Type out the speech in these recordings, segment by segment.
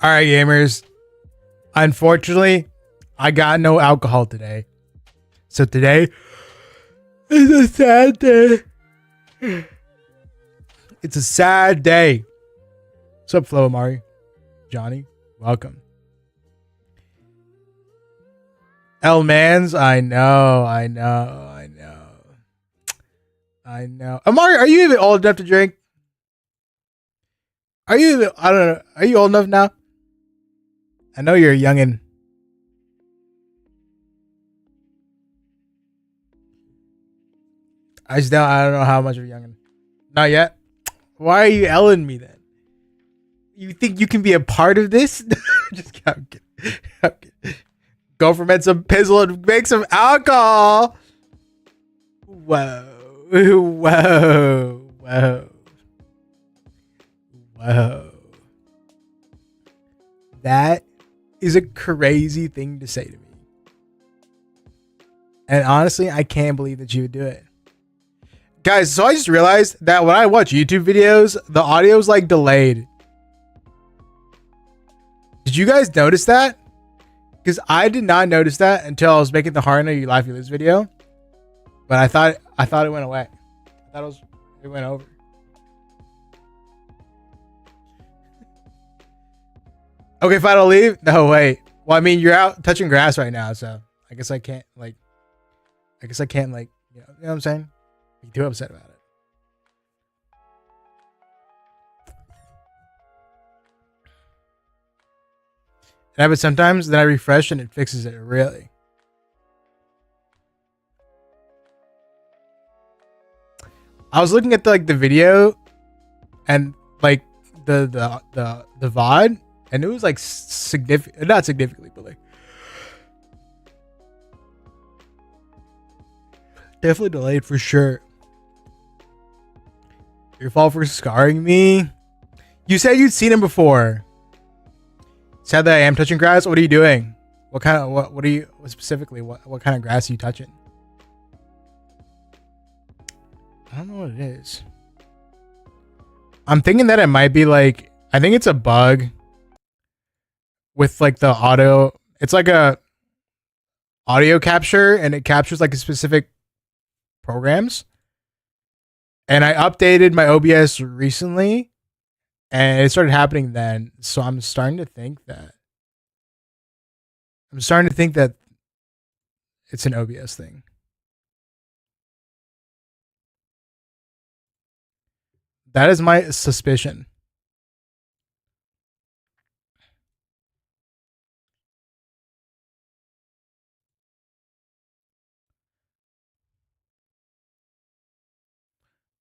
All right, gamers. Unfortunately, I got no alcohol today. So today is a sad day. It's a sad day. What's up, Flo Amari? Johnny, welcome. L Mans, I know. Amari, are you even old enough to drink? I don't know. Are you old enough now? I know you're a youngin'. I don't know how much of a youngin'. Not yet. Why are you L'ing me then? You think you can be a part of this? Just I'm kidding. Go ferment some pizzle and make some alcohol. Whoa. That is a crazy thing to say to me. And honestly, I can't believe that you would do it. Guys, so I just realized that when I watch YouTube videos, the audio is like delayed. Did you guys notice that? Because I did not notice that until I was making the Hard Know You Laugh You Lose video. But I thought it went away. I thought it went over. Okay, if I don't leave? No, wait. Well, I mean, you're out touching grass right now, so I guess I can't, you know what I'm saying? Be too upset about it. Yeah, but sometimes then I refresh and it fixes it, really. I was looking at the video and like the VOD, and it was like significant, not significantly, but like definitely delayed for sure. Your fault for scarring me. You said you'd seen him before. Sad that I am touching grass. What are you doing? What kind of what are you specifically? What kind of grass are you touching? I don't know what it is. I'm thinking that it might be like, I think it's a bug with like the audio. It's like a audio capture, and it captures like a specific programs. And I updated my OBS recently, and it started happening then. So I'm starting to think that it's an OBS thing. That is my suspicion.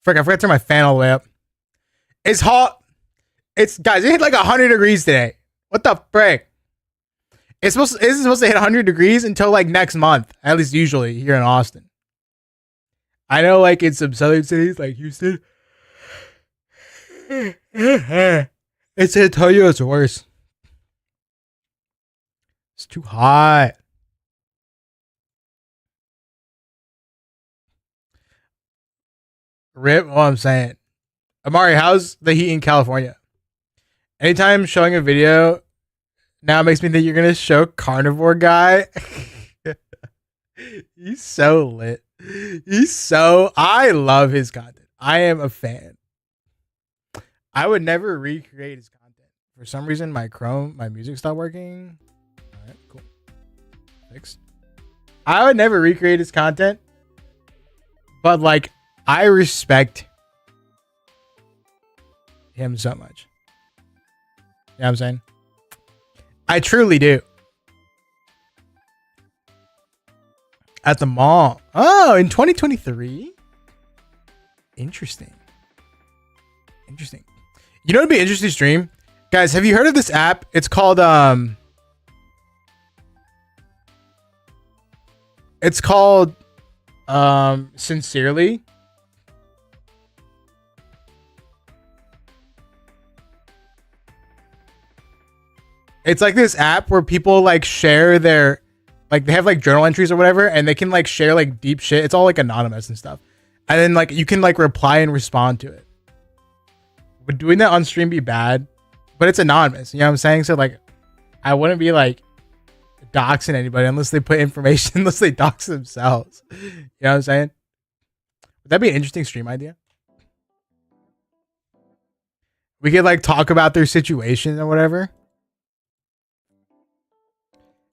Frick, I forgot to turn my fan all the way up. It's hot. Guys, it hit like 100 degrees today. What the frick? It's supposed to hit 100 degrees until like next month, at least usually here in Austin. I know like in some southern cities like Houston, it's in Antonio, it's worse. It's too hot. Rip, what I'm saying. Amari, how's the heat in California? Anytime showing a video now makes me think you're gonna show Carnivore Guy. He's so lit. I love his content. I am a fan. I would never recreate his content. For some reason, my music stopped working. All right, cool. Fixed. I would never recreate his content, but like, I respect him so much. You know what I'm saying? I truly do. At the mall. Oh, in 2023? Interesting. You know what'd be an interesting stream? Guys, have you heard of this app? It's called Sincerely. It's like this app where people like share their, like they have like journal entries or whatever, and they can like share like deep shit. It's all like anonymous and stuff. And then like you can like reply and respond to it. Would doing that on stream be bad? but it's anonymous. You know what I'm saying? So like, I wouldn't be like doxing anybody unless they put information, unless they dox themselves. You know what I'm saying? Would that be an interesting stream idea? We could like talk about their situation or whatever.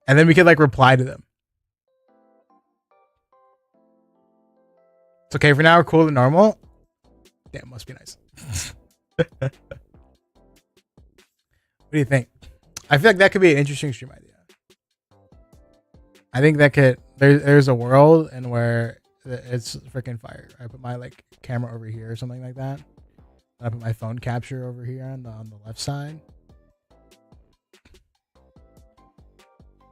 And then we could like reply to them. It's okay for now. We're cool and normal. Damn, must be nice. What do you think? I feel like that could be an interesting stream idea. I think that could. There's a world and where it's freaking fire. I put my like camera over here or something like that. I put my phone capture over here on the left side.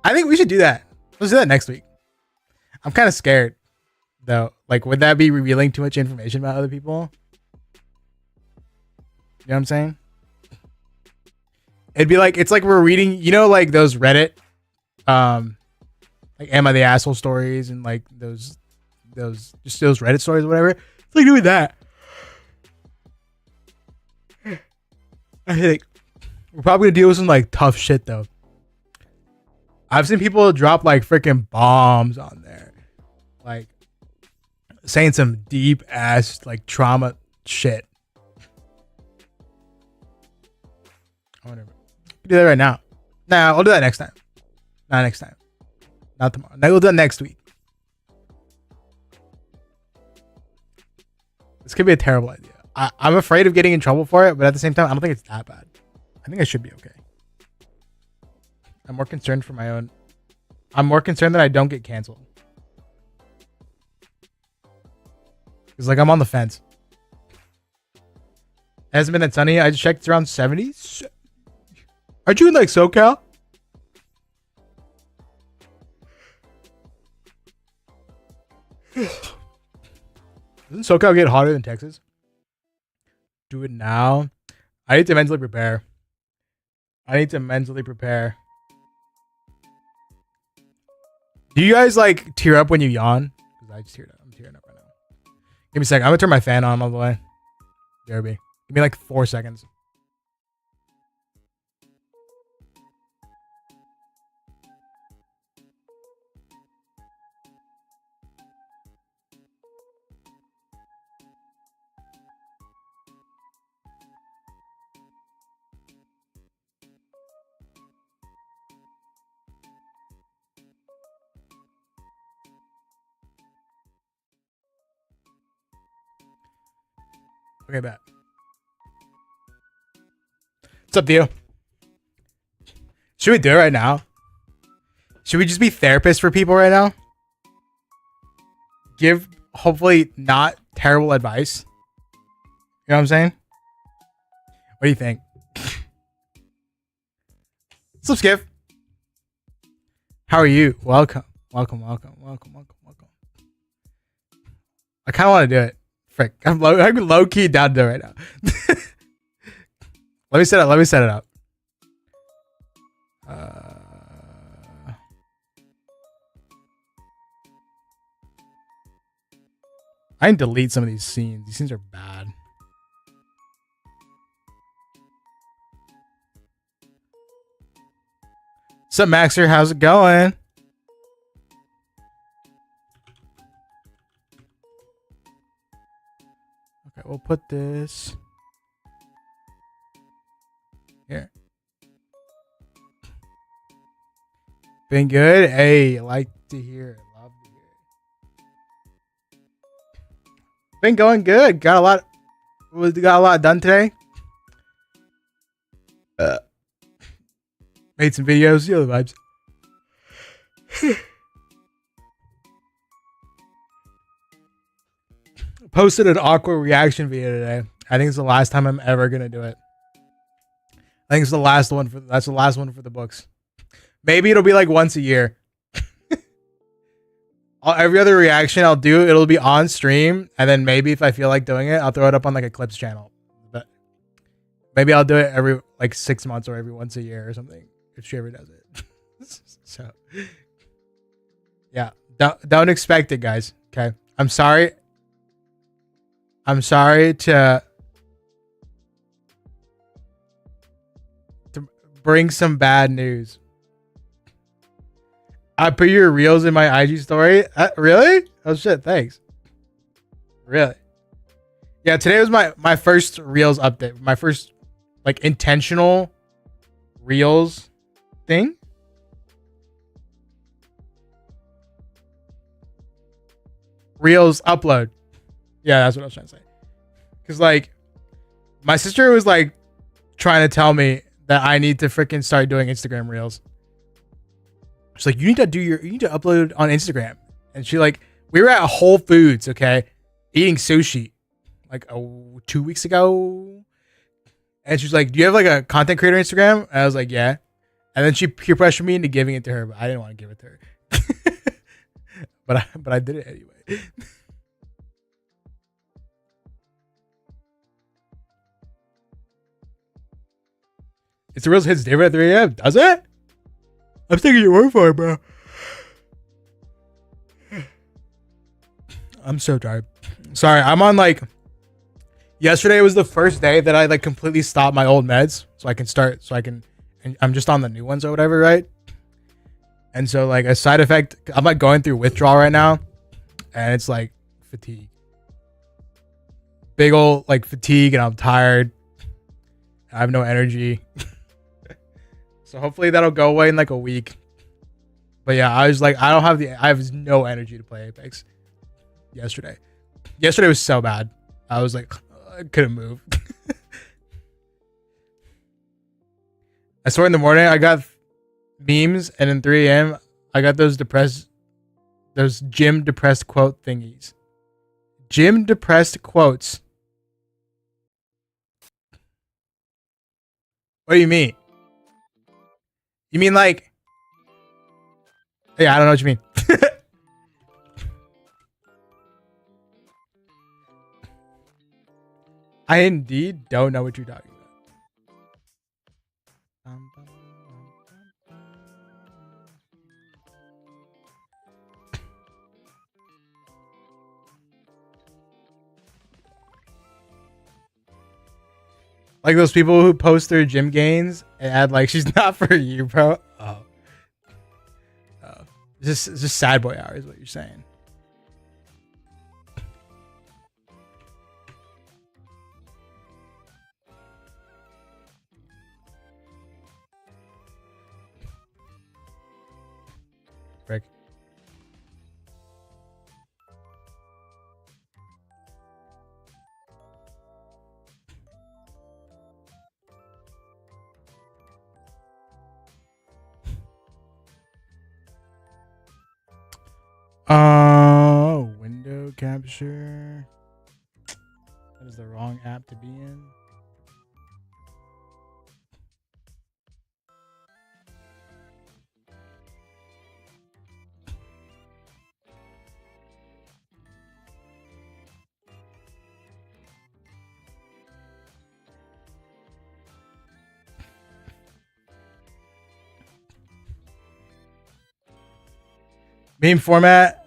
I think we should do that. Let's do that next week. I'm kind of scared though. Like, would that be revealing too much information about other people? You know what I'm saying? It'd be like, it's like we're reading, you know, like those Reddit, like Am I the Asshole stories and like those Reddit stories or whatever. It's like doing that. I think we're probably gonna deal with some like tough shit though. I've seen people drop like freaking bombs on there, like saying some deep ass like trauma shit. Whatever. Do that right now. Nah, I'll do that next time. Not next time. Not tomorrow. No, we'll do that next week. This could be a terrible idea. I'm afraid of getting in trouble for it, but at the same time, I don't think it's that bad. I think I should be okay. I'm more concerned for my own. I'm more concerned that I don't get canceled. It's like I'm on the fence. It hasn't been that sunny. I just checked. It's around 70. Aren't you in like SoCal? Doesn't SoCal get hotter than Texas? Do it now. I need to mentally prepare. Do you guys like tear up when you yawn? Because I just teared up. I'm tearing up right now. Give me a second. I'm gonna turn my fan on all the way. BRB. Give me like 4 seconds. Okay, bet. What's up, Theo? Should we do it right now? Should we just be therapists for people right now? Give hopefully not terrible advice. You know what I'm saying? What do you think? What's up, Skiff? How are you? Welcome. I kind of want to do it. Frick. I'm low key down to it right now. Let me set it up. I need to delete some of these scenes. These scenes are bad. What's up, Maxer? How's it going? Okay, we'll put this here. Been good? Hey, like to hear it. Love to hear it. Been going good. Got a lot done today. Made some videos. The other vibes. Posted an awkward reaction video today. I think it's the last time I'm ever gonna do it. I think it's the last one for that's the last one for the books. Maybe it'll be like once a year. Every other reaction I'll do, it'll be on stream, and then maybe if I feel like doing it, I'll throw it up on like a clips channel. But maybe I'll do it every like 6 months or every once a year or something if she ever does it. So yeah, don't expect it, guys. Okay, I'm sorry to bring some bad news. I put your reels in my IG story. Really? Oh shit! Thanks. Really? Yeah. Today was my first reels update. My first like intentional reels thing. Reels upload. Yeah, that's what I was trying to say. Cause like my sister was like trying to tell me that I need to freaking start doing Instagram reels. She's like, you need to upload on Instagram. And she like, we were at Whole Foods, okay, eating sushi like 2 weeks ago. And she's like, do you have like a content creator Instagram? And I was like, yeah. And then she peer pressured me into giving it to her, but I didn't want to give it to her. but I did it anyway. It's the real hits David at 3 a.m. Does it? I'm taking your word for it, bro. I'm so tired. Sorry, I'm on like. Yesterday was the first day that I like completely stopped my old meds, so I can start. So I can. And I'm just on the new ones or whatever, right? And so like a side effect, I'm like going through withdrawal right now, and it's like fatigue. Big old like fatigue, and I'm tired. I have no energy. So hopefully that'll go away in like a week. But yeah, I was like, I have no energy to play Apex yesterday. Yesterday was so bad. I was like, I couldn't move. I swear in the morning I got memes, and in 3 a.m. I got those gym depressed quote thingies. Gym depressed quotes. What do you mean? You mean like... Yeah, I don't know what you mean. I indeed don't know what you're talking about. Like those people who post their gym gains and add like, she's not for you, bro. Oh. It's just sad boy hour is what you're saying. Frick. Window capture. That is the wrong app to be in. Meme format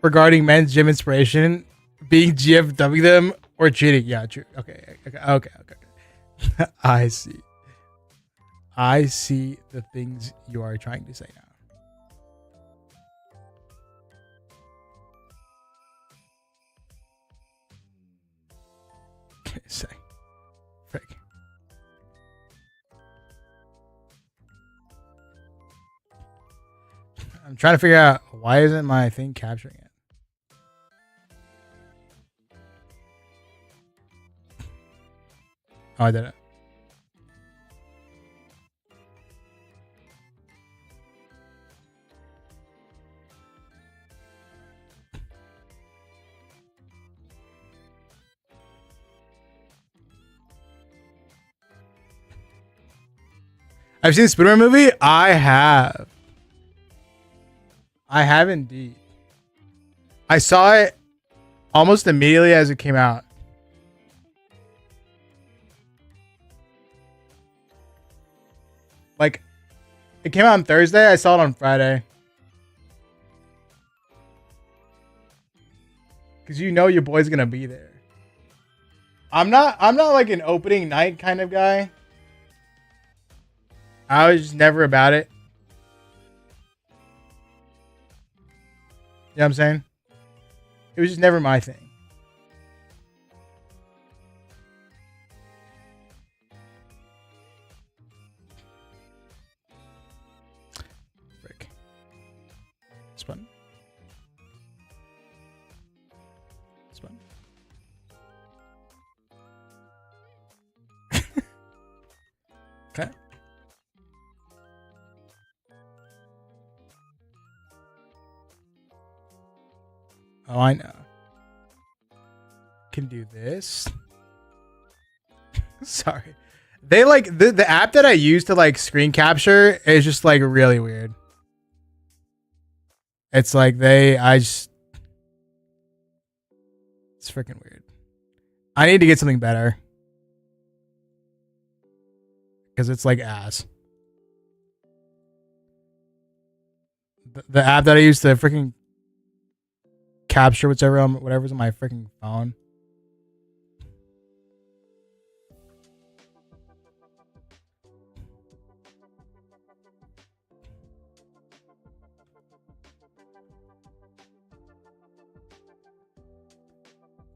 regarding men's gym inspiration being GFW them or cheating. Yeah, true. Okay. I see. I see the things you are trying to say now. Say, frick. I'm trying to figure out why isn't my thing capturing it. Oh, I did it. I've seen the Spider-Man movie. I have indeed. I saw it almost immediately as it came out. Like, it came out on Thursday. I saw it on Friday. Because you know your boy's gonna be there. I'm not like an opening night kind of guy. I was just never about it. You know what I'm saying? It was just never my thing. Frick. This button. This button. Okay. Oh, I know. Can do this. Sorry. They like the app that I use to like screen capture is just like really weird. It's like it's freaking weird. I need to get something better. Because it's like ass. The app that I use to freaking capture whatever's on my freaking phone.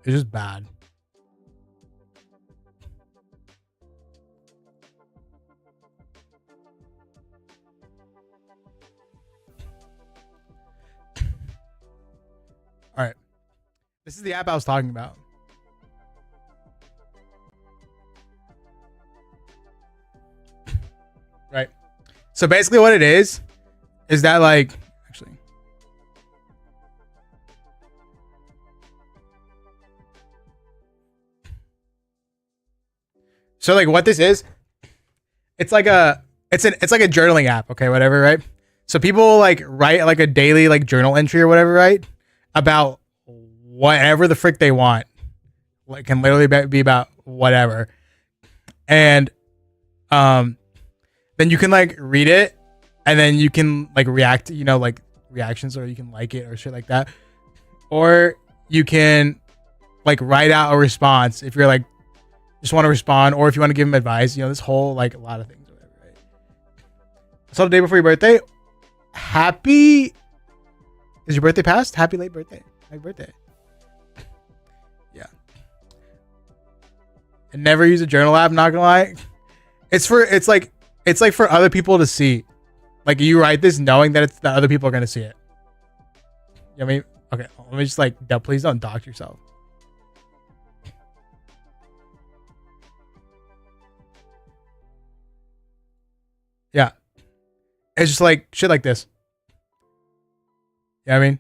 It's just bad. All right. This is the app I was talking about. Right. So basically what it is that like, actually. So like what this is, it's like a journaling app, okay, whatever, right? So people like write like a daily like journal entry or whatever, right? About whatever the frick they want. Like can literally be about whatever. And then you can like read it and then you can like react, you know, like reactions, or you can like it or shit like that. Or you can like write out a response if you're like just want to respond, or if you want to give them advice, you know, this whole like a lot of things, whatever, right? So the day before your birthday, is your birthday past? Happy late birthday. Happy birthday. Yeah. And never use a journal app, not gonna lie. It's like for other people to see. Like you write this knowing that other people are gonna see it. You know what I mean? Okay, let me just like please don't dox yourself. Yeah. It's just like shit like this. You know what I mean?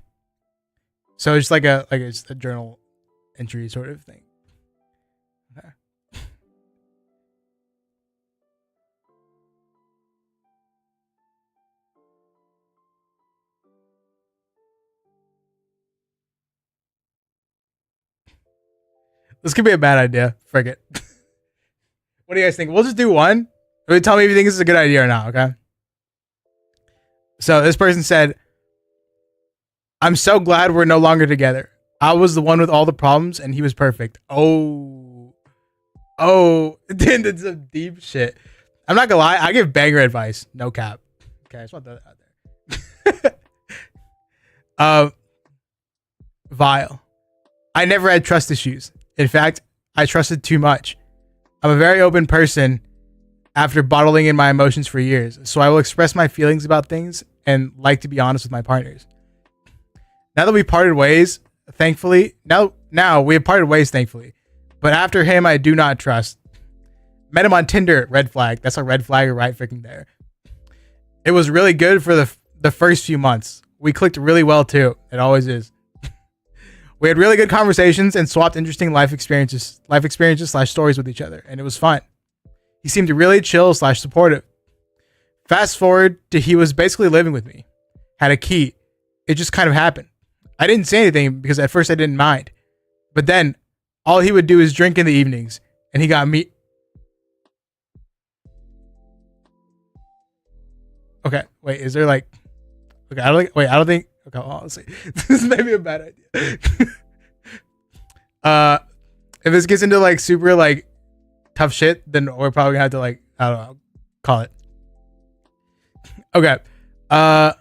So it's like it's a journal entry sort of thing. Okay. This could be a bad idea. Frick it. What do you guys think? We'll just do one. Tell me if you think this is a good idea or not, okay? So this person said, I'm so glad we're no longer together. I was the one with all the problems and he was perfect. Oh, dude, that's some deep shit. I'm not gonna lie, I give banger advice. No cap. Okay, I just want that out there. Vile. I never had trust issues. In fact, I trusted too much. I'm a very open person after bottling in my emotions for years, so I will express my feelings about things and like to be honest with my partners. Now that we parted ways, thankfully, now we have parted ways, thankfully. But after him, I do not trust. Met him on Tinder, red flag. That's a red flag right freaking there. It was really good for the first few months. We clicked really well too. It always is. We had really good conversations and swapped interesting life experiences / stories with each other, and it was fun. He seemed really chill / supportive. Fast forward to he was basically living with me. Had a key. It just kind of happened. I didn't say anything because at first I didn't mind. But then all he would do is drink in the evenings, and he got me. Okay, wait, is there like, okay, I don't think, okay, hold on, let's see. This is maybe a bad idea. If this gets into like super like tough shit, then we're probably gonna have to like, I don't know, call it. Okay. Uh,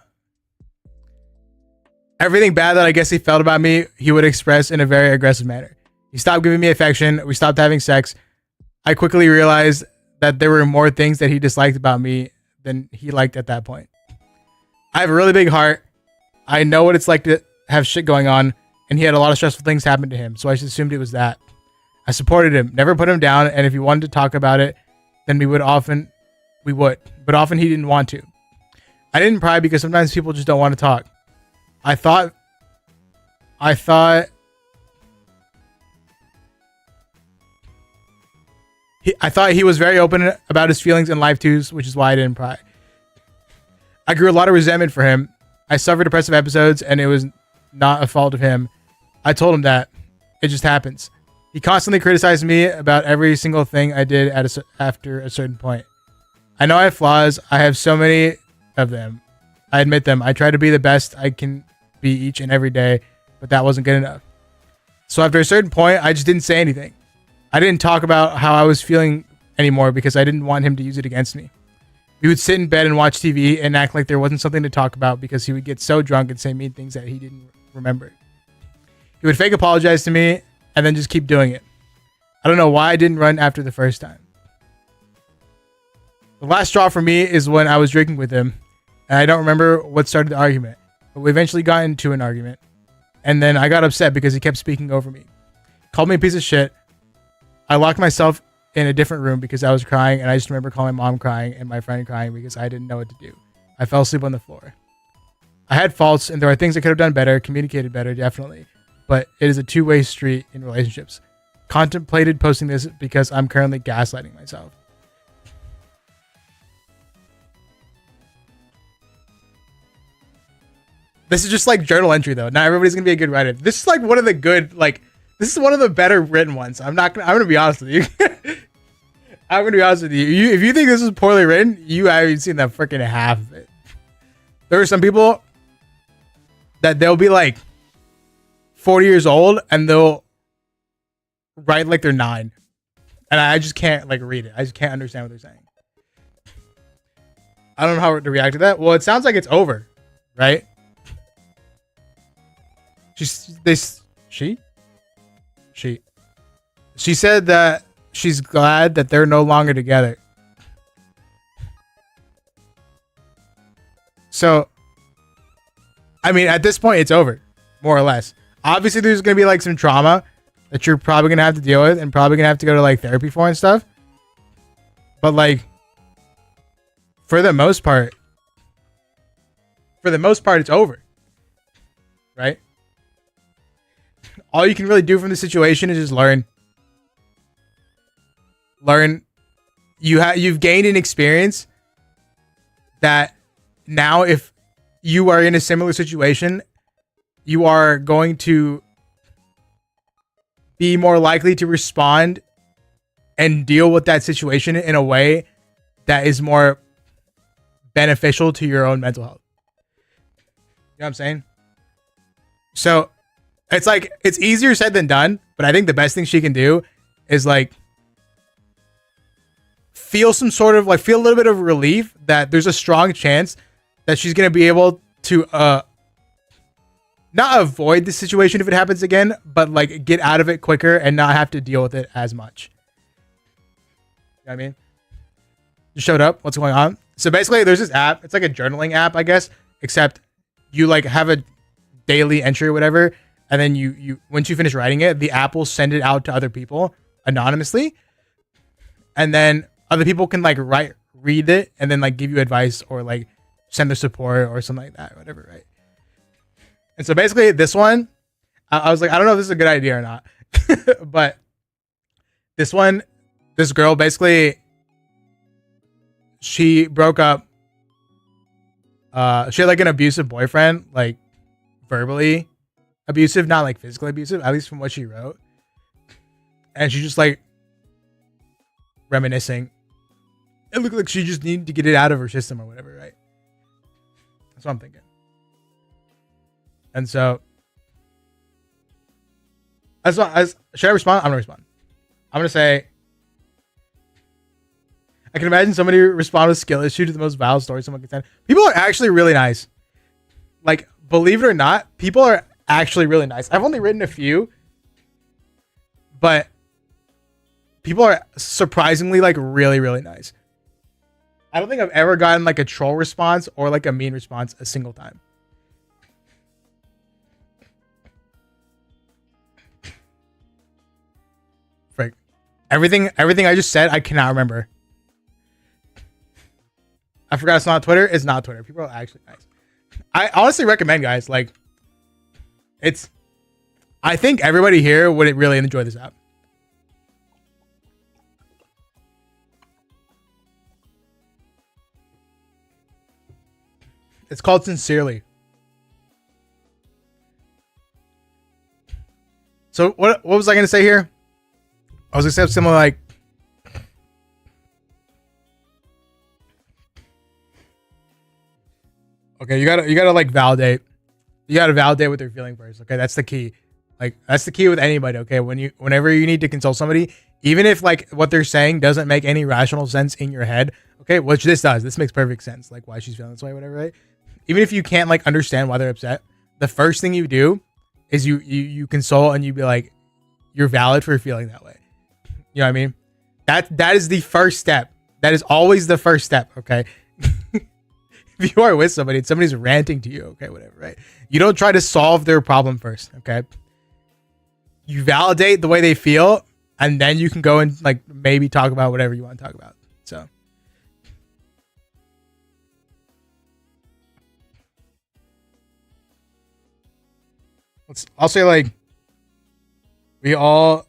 Everything bad that I guess he felt about me, he would express in a very aggressive manner. He stopped giving me affection. We stopped having sex. I quickly realized that there were more things that he disliked about me than he liked at that point. I have a really big heart. I know what it's like to have shit going on, and he had a lot of stressful things happen to him, so I just assumed it was that. I supported him, never put him down, and if he wanted to talk about it, then we would, but often he didn't want to. I didn't pry because sometimes people just don't want to talk. I thought he was very open about his feelings in life too, which is why I didn't pry. I grew a lot of resentment for him. I suffered depressive episodes, and it was not a fault of him. I told him that. It just happens. He constantly criticized me about every single thing I did after a certain point. I know I have flaws. I have so many of them. I admit them. I try to be the best I can be each and every day, but that wasn't good enough. So after a certain point, I just didn't say anything. I didn't talk about how I was feeling anymore because I didn't want him to use it against me. We would sit in bed and watch TV and act like there wasn't something to talk about because he would get so drunk and say mean things that he didn't remember. He would fake apologize to me and then just keep doing it. I don't know why I didn't run after the first time. The last straw for me is when I was drinking with him, and I don't remember what started the argument, but we eventually got into an argument, and then I got upset because he kept speaking over me. Called me a piece of shit. I locked myself in a different room because I was crying, and I just remember calling my mom crying and my friend crying because I didn't know what to do. I fell asleep on the floor. I had faults, and there are things I could have done better, communicated better, definitely, but it is a two-way street in relationships. Contemplated posting this because I'm currently gaslighting myself. This is just like journal entry though. Not everybody's gonna be a good writer. This is like one of the good, like, this is one of the better written ones. I'm gonna be honest with you. I'm gonna be honest with you. If you think this is poorly written, you haven't seen that freaking half of it. There are some people that they'll be like 40 years old and they'll write like they're 9. And I just can't like read it. I just can't understand what they're saying. I don't know how to react to that. Well, it sounds like it's over, right? She said that she's glad that they're no longer together. So, I mean, at this point, it's over, more or less. Obviously, there's going to be like some trauma that you're probably going to have to deal with and probably going to have to go to like therapy for and stuff. But like, for the most part, it's over, right? All you can really do from the situation is just learn. You've gained an experience that now if you are in a similar situation, you are going to be more likely to respond and deal with that situation in a way that is more beneficial to your own mental health. You know what I'm saying? So it's like, it's easier said than done, but I think the best thing she can do is like feel a little bit of relief that there's a strong chance that she's going to be able to not avoid the situation if it happens again, but like get out of it quicker and not have to deal with it as much. You know what I mean? You showed up. What's going on? So basically there's this app. It's like a journaling app, I guess, except you like have a daily entry or whatever. And then you once you finish writing it, the app will send it out to other people anonymously. And then other people can like read it and then like give you advice or like send their support or something like that, or whatever, right? And so basically this one, I was like, I don't know if this is a good idea or not. But this girl basically, she broke up. She had like an abusive boyfriend, like verbally abusive, not like physically abusive, at least from what she wrote. And she just like reminiscing. It looked like she just needed to get it out of her system or whatever, right? That's what I'm thinking. And so, should I respond? I'm gonna respond. I'm gonna say, I can imagine somebody respond with skill issue to the most vile story someone can send. People are actually really nice. Like, believe it or not, people are actually really nice. I've only written a few, but people are surprisingly like really, really nice. I don't think I've ever gotten like a troll response or like a mean response a single time. Frick. Everything I just said, I cannot remember. I forgot it's not Twitter. It's not Twitter. People are actually nice. I honestly recommend, guys. Like, I think everybody here would really enjoy this app. It's called Sincerely. So what was I gonna say here? I was gonna say something like, okay, you gotta like validate. You gotta validate what they're feeling first. Okay, that's the key. Like, that's the key with anybody. Okay, whenever you need to consult somebody, even if like what they're saying doesn't make any rational sense in your head, okay, which this does. This makes perfect sense. Like, why she's feeling this way, whatever, right? Even if you can't like understand why they're upset, the first thing you do is you consult and you be like, you're valid for feeling that way. You know what I mean? That is the first step. That is always the first step. Okay. If you are with somebody and somebody's ranting to you, okay, whatever, right? You don't try to solve their problem first. Okay. You validate the way they feel, and then you can go and like maybe talk about whatever you want to talk about. So. I'll say, like, we all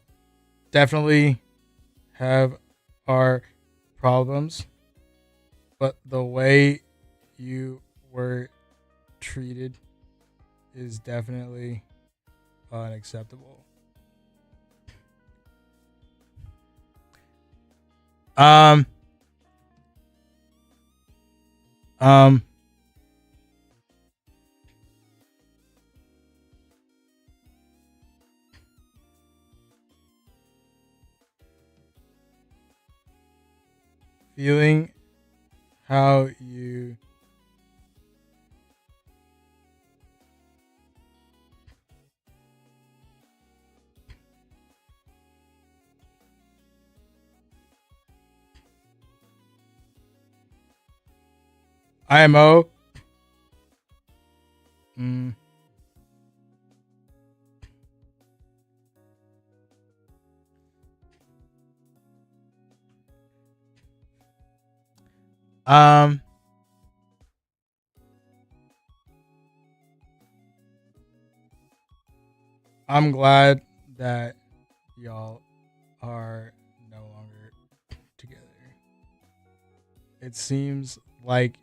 definitely have our problems, but the way you were treated is definitely unacceptable. Um feeling how you IMO. Mm. Um, I'm glad that y'all are no longer together. It seems like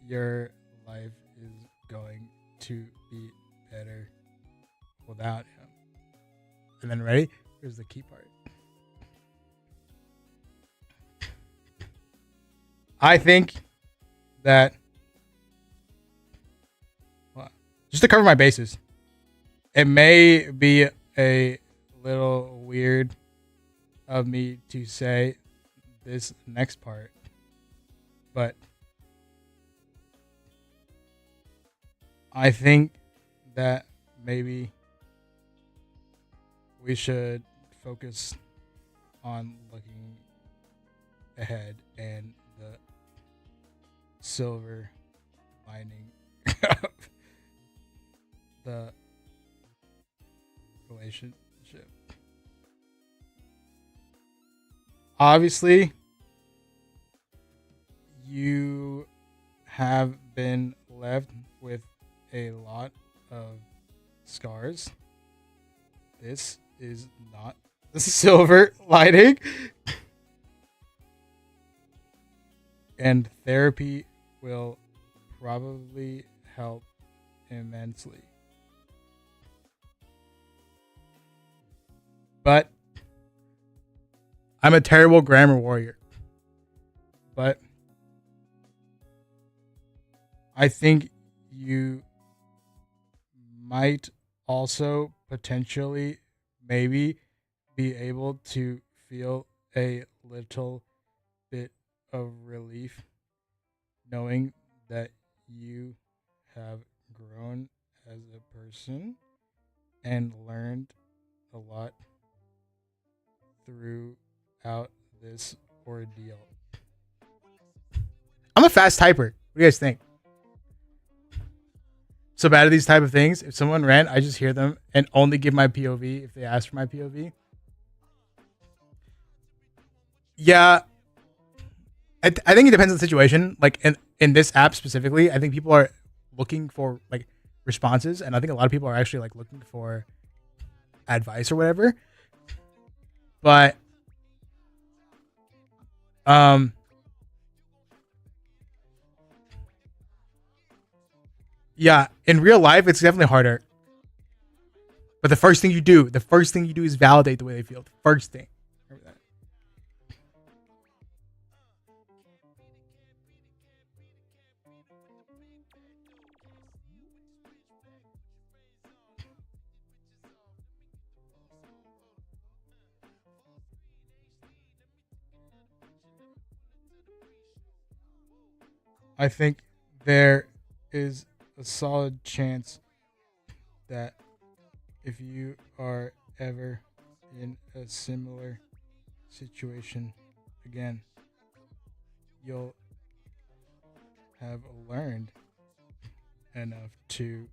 your life is going to be better without him. And then, ready? Here's the key part. I think that, well, just to cover my bases, it may be a little weird of me to say this next part, but I think that maybe we should focus on looking ahead and the silver lining of the relationship. Obviously, you have been left with a lot of scars. This is not the silver lining. And therapy will probably help immensely. But I'm a terrible grammar warrior. But I think you might also potentially maybe be able to feel a little bit of relief knowing that you have grown as a person and learned a lot throughout this ordeal. I'm a fast typer. What do you guys think? So bad at these type of things. If someone ran, I just hear them and only give my POV if they ask for my POV. Yeah, I think it depends on the situation. Like in this app specifically, I think people are looking for like responses, and I think a lot of people are actually like looking for advice or whatever. But um yeah, in real life it's definitely harder. But the first thing you do is validate the way they feel. The first thing. I think there is a solid chance that if you are ever in a similar situation again, you'll have learned enough to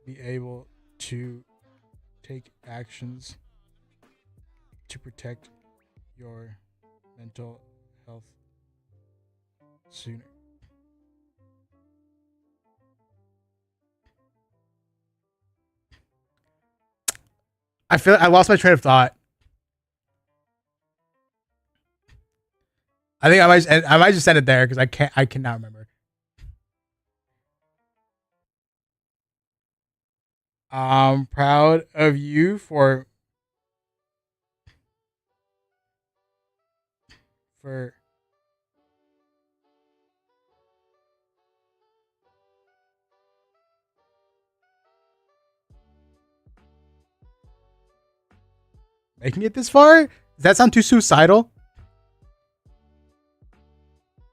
be able to take actions to protect your mental health sooner. I feel I lost my train of thought. I might just send it there because I cannot remember. I'm proud of you for making it this far. Does that sound too suicidal?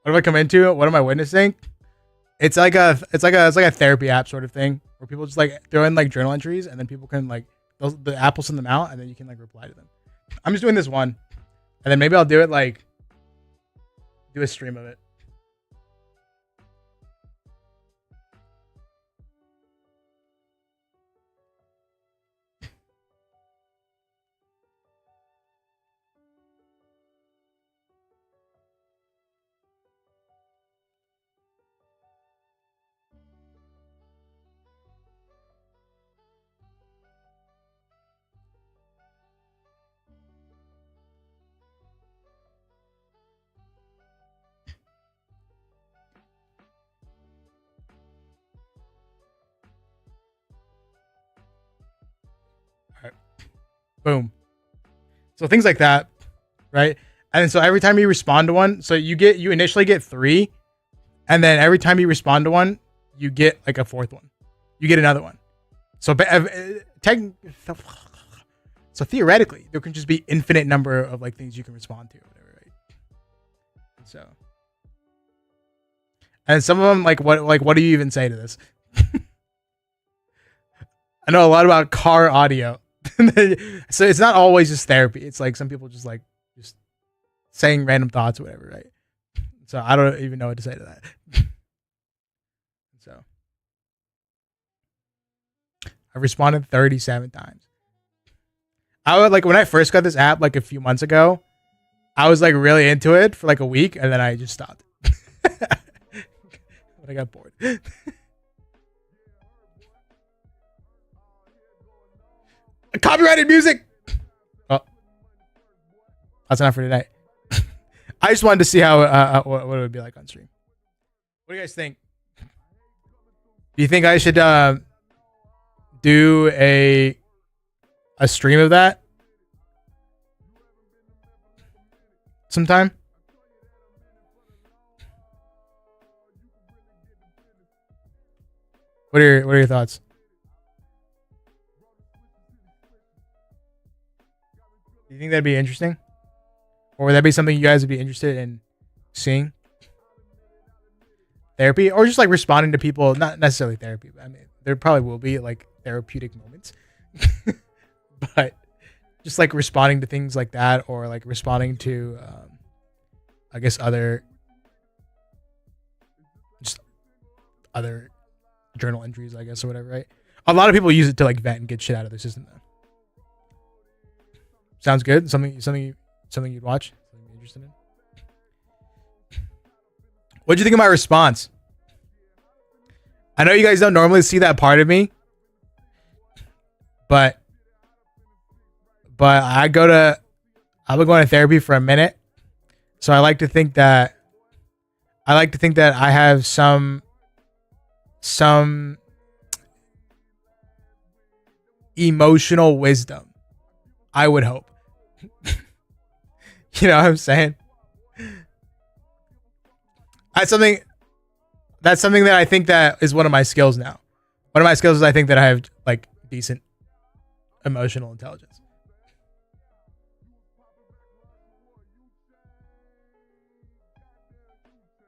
What do I come into? What am I witnessing? It's like a therapy app sort of thing where people just like throw in like journal entries and then people can like the app will send them out and then you can like reply to them. I'm just doing this one and then maybe I'll do it like do a stream of it. All right. Boom. So things like that, right? And then so every time you respond to one, so you initially get 3, and then every time you respond to one, you get like a fourth one. You get another one. So so theoretically, there can just be infinite number of like things you can respond to, or whatever, right? So, and some of them what do you even say to this? I know a lot about car audio, so it's not always just therapy. It's like some people just saying random thoughts or whatever, right? So I don't even know what to say to that. So I've responded 37 times. I would like when I first got this app like a few months ago, I was like really into it for like a week and then I just stopped. When I got bored. Copyrighted music. Oh, that's enough for tonight. I just wanted to see how what it would be like on stream. What do you guys think? Do you think I should do a stream of that sometime? What are your thoughts? Do you think that'd be interesting? Or would that be something you guys would be interested in seeing? Therapy, or just like responding to people, not necessarily therapy, but I mean, there probably will be like therapeutic moments, but just like responding to things like that, or like responding to, I guess, just other journal entries, I guess, or whatever, right? A lot of people use it to like vent and get shit out of their system, though. Sounds good. Something you'd watch. Something you're interested in. What'd you think of my response? I know you guys don't normally see that part of me, but I've been going to therapy for a minute, so I like to think that I have some emotional wisdom. I would hope. You know what I'm saying? That's something that I think that is one of my skills now. One of my skills is I think that I have like decent emotional intelligence.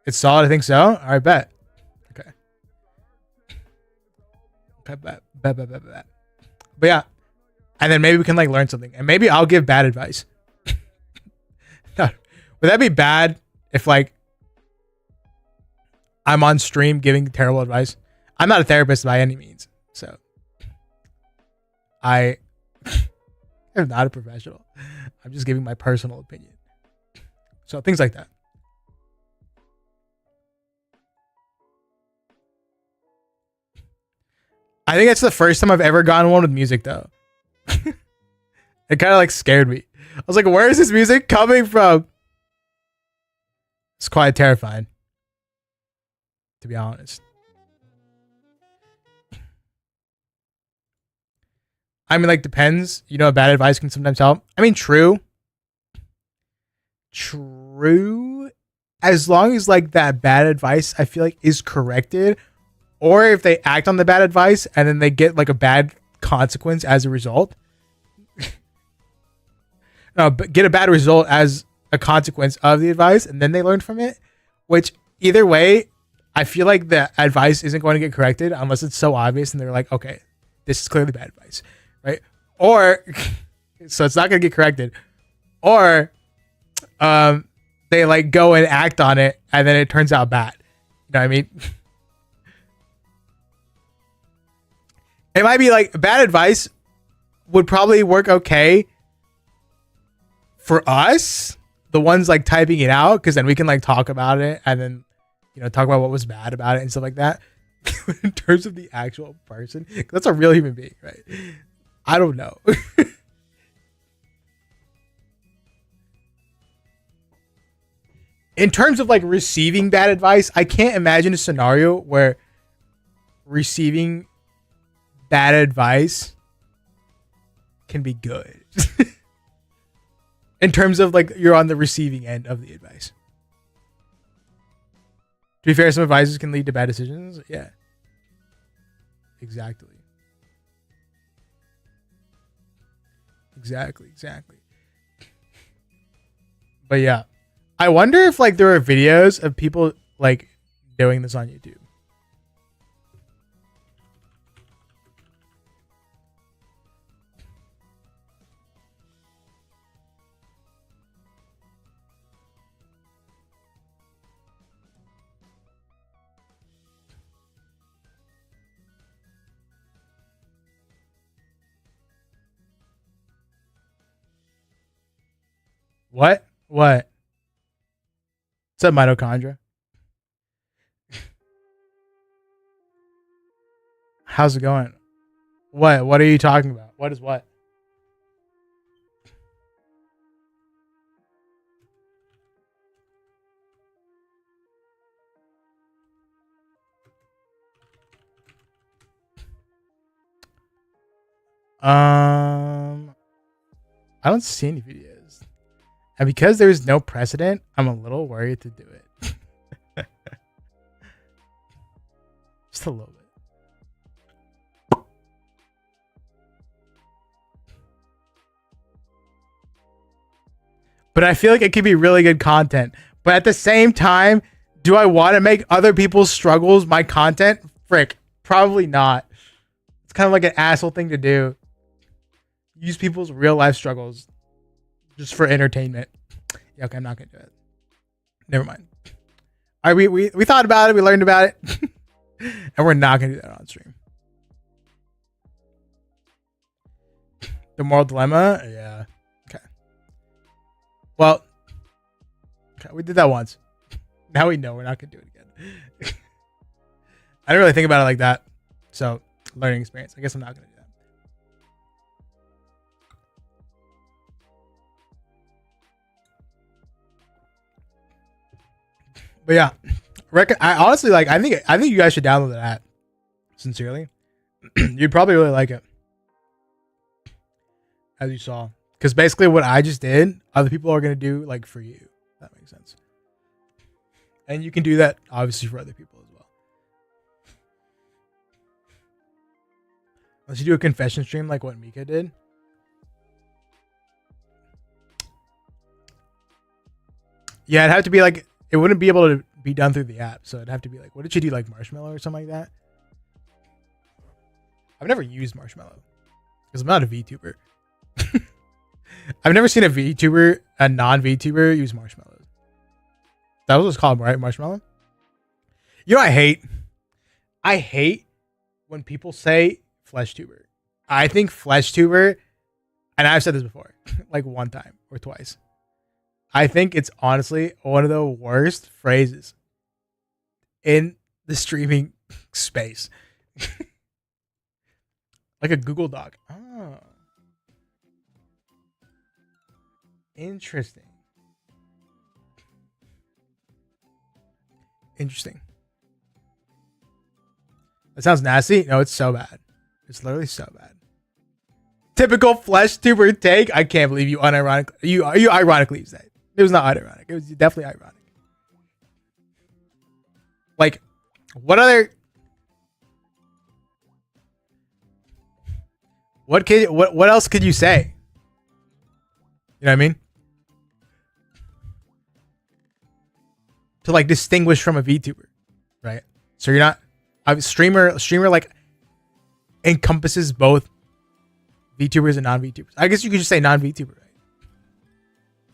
It's solid, I think so. All right, bet. Okay. Okay, bet. But yeah. And then maybe we can like learn something. And maybe I'll give bad advice. Would that be bad if like I'm on stream giving terrible advice? I'm not a therapist by any means. So I am not a professional. I'm just giving my personal opinion. So things like that. I think that's the first time I've ever gotten one with music though. It kind of like scared me. I was like, where is this music coming from? It's quite terrifying, to be honest. I mean, like, depends. You know, bad advice can sometimes help. I mean, true. As long as like that bad advice, I feel like is corrected, or if they act on the bad advice and then they get like a bad consequence as a result. No, but get a bad result as a consequence of the advice, and then they learn from it. Which either way, I feel like the advice isn't going to get corrected unless it's so obvious and they're like, okay, this is clearly bad advice, right? Or so it's not going to get corrected, or they like go and act on it and then it turns out bad. You know what I mean? It might be like bad advice would probably work okay for us, the ones like typing it out, because then we can like talk about it and then, you know, talk about what was bad about it and stuff like that. In terms of the actual person, that's a real human being, right? I don't know. In terms of like receiving bad advice, I can't imagine a scenario where receiving bad advice can be good. In terms of like you're on the receiving end of the advice. To be fair, some advices can lead to bad decisions. Yeah. Exactly. But yeah. I wonder if like there are videos of people like doing this on YouTube. What? What's up, mitochondria? How's it going? What are you talking about? What is what? I don't see any videos. And because there's no precedent, I'm a little worried to do it. Just a little bit. but I feel like it could be really good content. But at the same time, do I want to make other people's struggles my content? Frick, probably not. It's kind of like an asshole thing to do. Use people's real life struggles just for entertainment. Yeah, okay, I'm not gonna do it. Never mind. All right, we thought about it, we learned about it, and we're not gonna do that on stream. The moral dilemma, yeah. Okay. Well, okay, we did that once. Now we know we're not gonna do it again. I didn't really think about it like that. So, learning experience. I guess I'm not gonna do that. But yeah, I honestly like. I think you guys should download the app. Sincerely, you'd probably really like it, as you saw. Because basically, what I just did, other people are gonna do like for you. If that makes sense. And you can do that obviously for other people as well. Unless you do a confession stream like what Mika did. Yeah, it'd have to be like, it wouldn't be able to be done through the app. So it'd have to be like, what did you do, like Marshmallow or something like that? I've never used Marshmallow because I'm not a VTuber. I've never seen a VTuber, a non-VTuber, use Marshmallow. That was what's called, right? Marshmallow. You know what I hate? I hate when people say FleshTuber. I think FleshTuber, and I've said this before, like one time or twice. I think it's honestly one of the worst phrases in the streaming space. Like a Google Doc. Oh. Interesting. Interesting. That sounds nasty. No, it's so bad. It's literally so bad. Typical FleshTuber take. I can't believe you unironically. You ironically used that. It was not ironic. It was definitely ironic. Like, what other? What else could you say? You know what I mean? To like distinguish from a VTuber, right? So you're not a streamer like encompasses both VTubers and non-VTubers. I guess you could just say non-VTuber, right?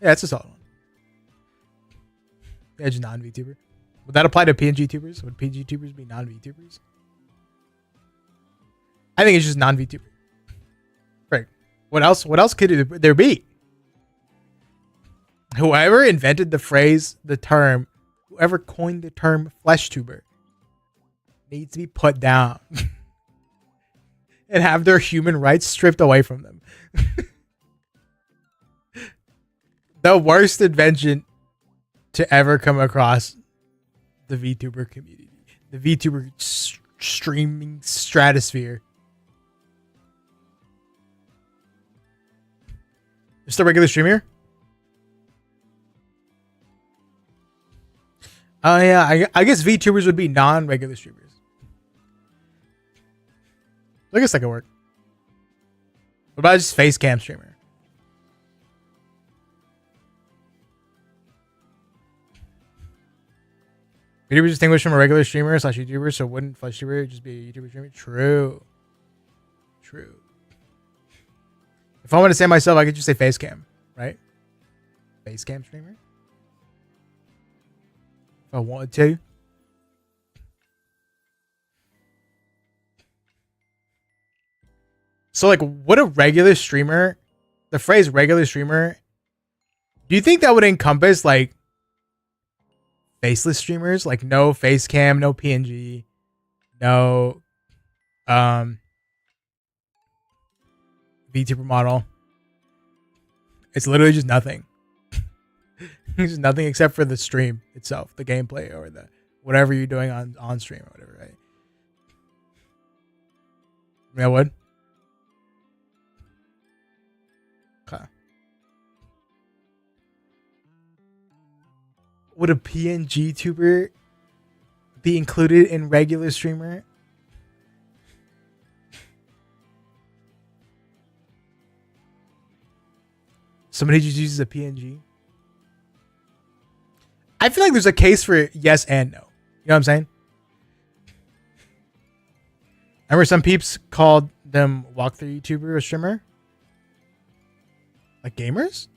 Yeah, that's a solid one. Yeah, just non-VTuber. Would that apply to PNG tubers? Would PNG tubers be non-VTubers? I think it's just non-VTuber. Right. What else could there be? Whoever invented the phrase, the term, whoever coined the term FleshTuber needs to be put down and have their human rights stripped away from them. The worst invention to ever come across the VTuber community, the VTuber streaming stratosphere. Just a regular streamer? Oh yeah, I guess VTubers would be non-regular streamers. I guess that could work. What about just face cam streamer? VTuber distinguished from a regular streamer / YouTuber, so wouldn't FleshTuber just be a YouTuber streamer? True. True. If I want to say myself, I could just say face cam, right? Face cam streamer? If I wanted to. So like, what a regular streamer, the phrase regular streamer, do you think that would encompass like faceless streamers? Like no face cam, no PNG, no VTuber model. It's literally just nothing. It's just nothing except for the stream itself, the gameplay or the whatever you're doing on stream or whatever, right? Yeah, would. Okay. Would a PNG tuber be included in regular streamer? Somebody just uses a PNG. I feel like there's a case for yes and no. You know what I'm saying? I remember some peeps called them walkthrough YouTuber or streamer. Like gamers?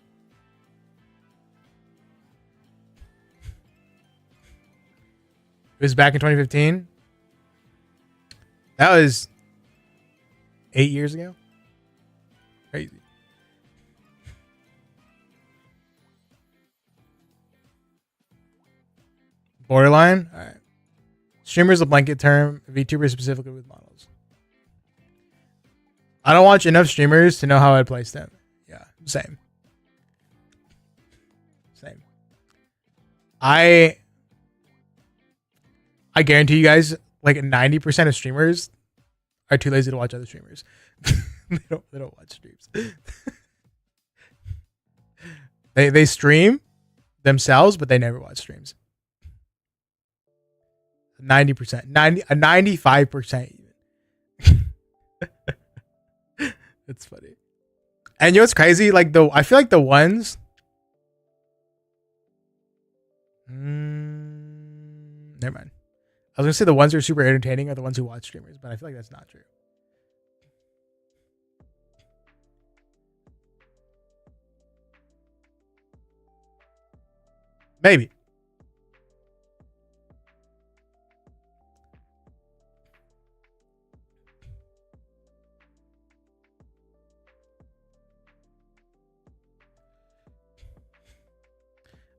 It was back in 2015. That was 8 years ago. Crazy. Borderline? All right. Streamer is a blanket term. VTuber specifically with models. I don't watch enough streamers to know how I'd place them. Yeah, same. Same. I guarantee you guys, like 90% of streamers are too lazy to watch other streamers. they don't watch streams. they stream themselves, but they never watch streams. 90%, 95% even. It's funny. And you know what's crazy? Like I feel like the ones. Never mind. I was gonna say the ones who are super entertaining are the ones who watch streamers, but I feel like that's not true. Maybe.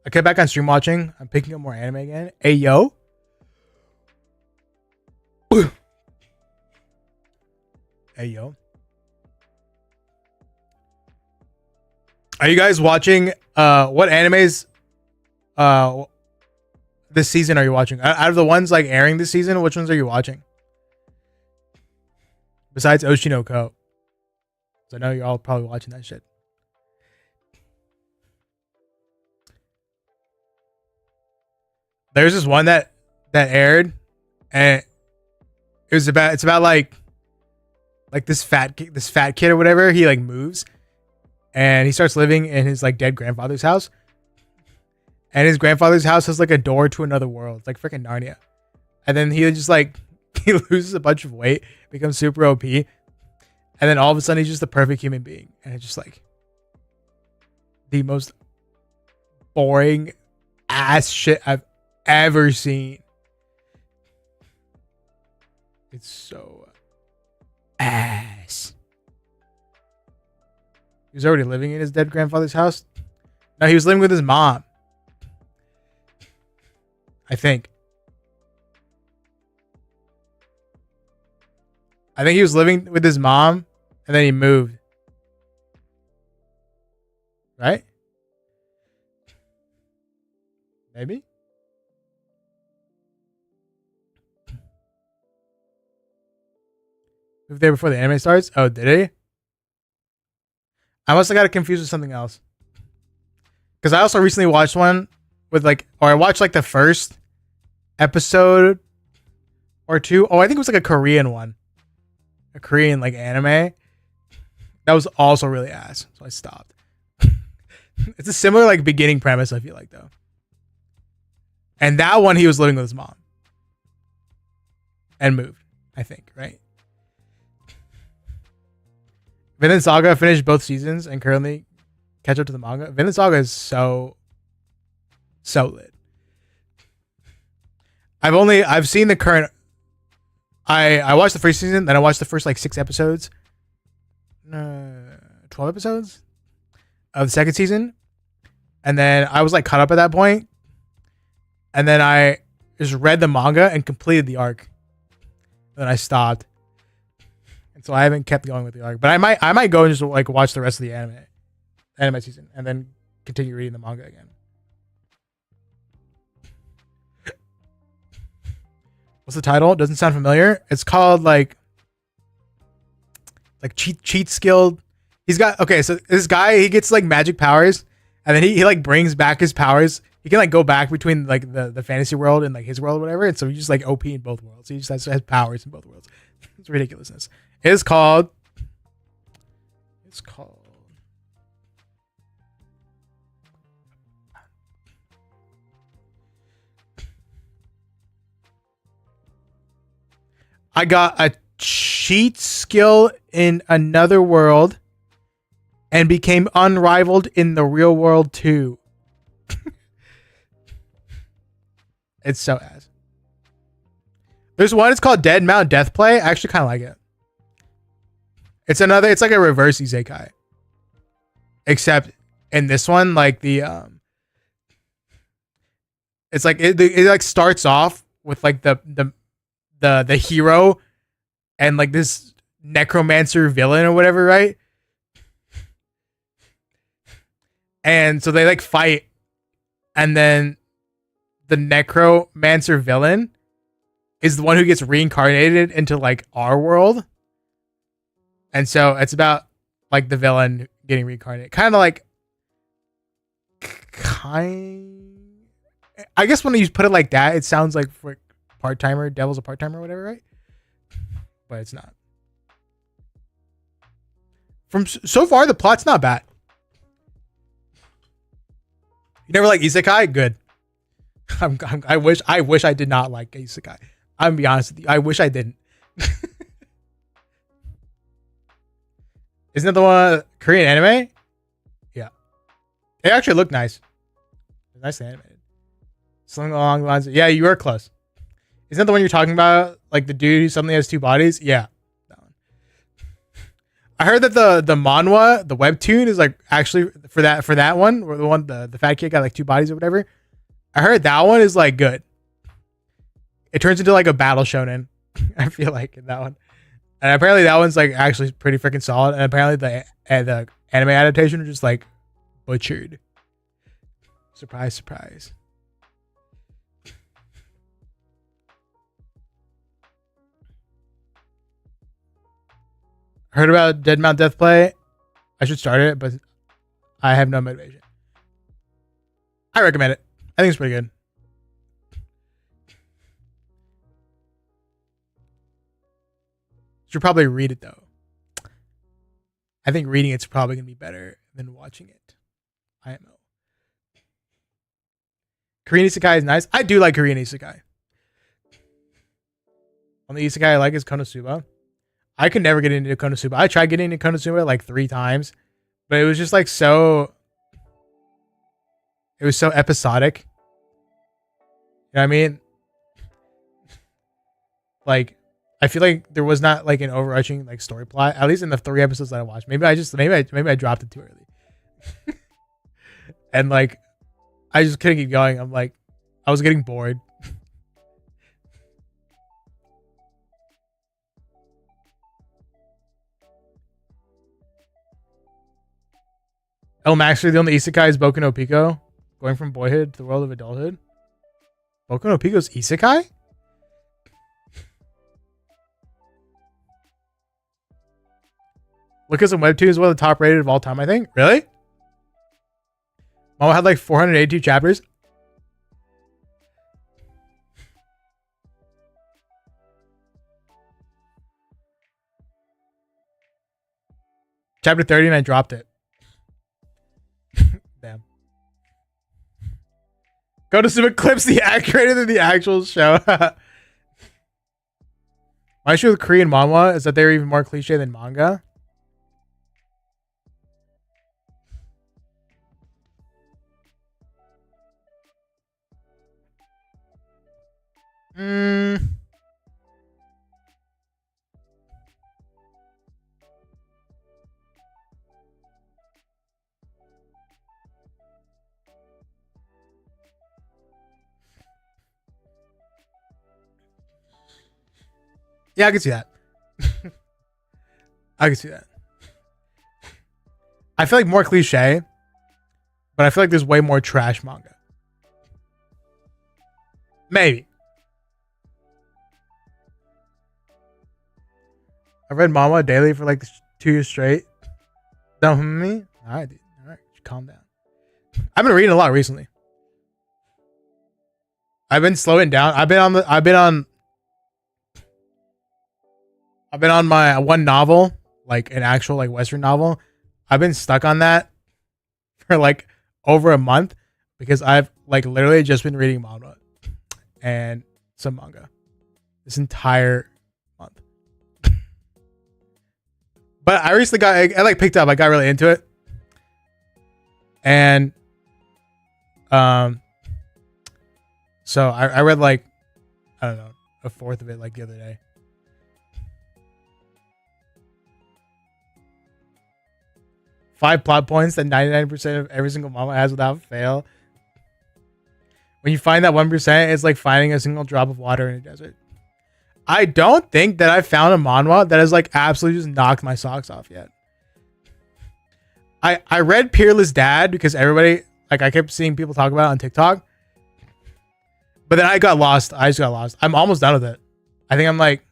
Okay, back on stream watching. I'm picking up more anime again. Hey, yo. Hey, yo. Are you guys watching, what animes, this season are you watching? Out of the ones, like, airing this season, which ones are you watching? Besides Oshinoko. So I know you're all probably watching that shit. There's this one that aired, and it's about like this fat kid or whatever. He like moves, and he starts living in his like dead grandfather's house, and his grandfather's house has like a door to another world, like freaking Narnia. And then he just like he loses a bunch of weight, becomes super OP, and then all of a sudden he's just the perfect human being, and it's just like the most boring ass shit I've ever seen. It's so ass. He was already living in his dead grandfather's house. No, he was living with his mom, I think he was living with his mom, and then he moved. Right? Maybe? Moved there before the anime starts? Oh, did he? I must have got it confused with something else. Because I also recently watched one with I watched like the first episode or two. Oh, I think it was like a Korean one. A Korean like anime. That was also really ass. So I stopped. It's a similar like beginning premise, I feel like, though. And that one he was living with his mom. And moved, I think, right? Vinland Saga finished both seasons and currently catch up to the manga. Vinland Saga is so lit. I've seen the current. I watched the first season, then I watched the first like 6 episodes, 12 episodes of the second season, and then I was like caught up at that point, and then I just read the manga and completed the arc. And then I stopped. And so I haven't kept going with the arc, but I might go and just like watch the rest of the anime season and then continue reading the manga again. What's the title? Doesn't sound familiar. It's called like cheat skilled. He's got, okay, so this guy, he gets like magic powers, and then he like brings back his powers. He can like go back between like the fantasy world and like his world or whatever, and so he's just like OP in both worlds. He just has powers in both worlds. It's ridiculousness. It's called I got a cheat skill in another world and became unrivaled in the real world too. It's so ass. There's one, it's called Dead Mount Death Play. I actually kind of like it. It's like a reverse isekai. Except in this one, like it's like it like starts off with like the hero and like this necromancer villain or whatever, right? And so they like fight, and then the necromancer villain is the one who gets reincarnated into like our world. And so it's about like the villain getting reincarnated. I guess when you put it like that, it sounds like for part-timer, Devil's a part-timer or whatever, right? But it's not. From so far, the plot's not bad. You never like isekai? Good. I wish I did not like isekai. I'm gonna be honest with you. I wish I didn't. Isn't that the one Korean anime? Yeah. It actually looked nice. Nicely animated. Something along the lines of, yeah, you were close. Isn't that the one you're talking about? Like the dude who suddenly has two bodies? Yeah. That one. I heard that the manhwa, the webtoon, is like actually for that one, or the fat kid got like two bodies or whatever. I heard that one is like good. It turns into like a battle shonen. I feel like in that one. And apparently that one's like actually pretty freaking solid. And apparently the anime adaptation is just like butchered. Surprise, surprise. Heard about Dead Mount Death Play. I should start it, but I have no motivation. I recommend it. I think it's pretty good. Should probably read it though. I think reading it's probably gonna be better than watching it. IMO. Korean isekai is nice. I do like Korean isekai. Only isekai I like is Konosuba. I could never get into Konosuba. I tried getting into Konosuba like 3 times, but it was just like so. It was so episodic. You know what I mean? Like, I feel like there was not like an overarching like story plot, at least in the 3 episodes that I watched. Maybe I dropped it too early. And like, I just couldn't keep going. I'm like, I was getting bored. El Maxter, the only isekai is Boku no Pico, going from boyhood to the world of adulthood. Boku no Pico's isekai? Lucas and Webtoon is one of the top rated of all time, I think. Really? Mama had like 482 chapters. Chapter 30 and I dropped it. Damn. Go to some clips the accurate than the actual show. My issue with Korean manhwa is that they're even more cliche than manga. Yeah, I can see that. I can see that. I feel like more cliche, but I feel like there's way more trash manga. Maybe. I read manhwa daily for like 2 years straight. Don't me? Alright, dude. Alright, calm down. I've been reading a lot recently. I've been slowing down. I've been on my one novel, like an actual like Western novel. I've been stuck on that for like over a month because I've like literally just been reading manhwa and some manga this entire month. But I recently I like picked up. I got really into it, and so I read like I don't know a fourth of it like the other day. Five plot points that 99% of every single manga has without fail. When you find that 1%, it's like finding a single drop of water in a desert. I don't think that I found a manhwa that has like absolutely just knocked my socks off yet. I read Peerless Dad because everybody like I kept seeing people talk about it on TikTok. But then I got lost. I just got lost. I'm almost done with it. I think I'm like,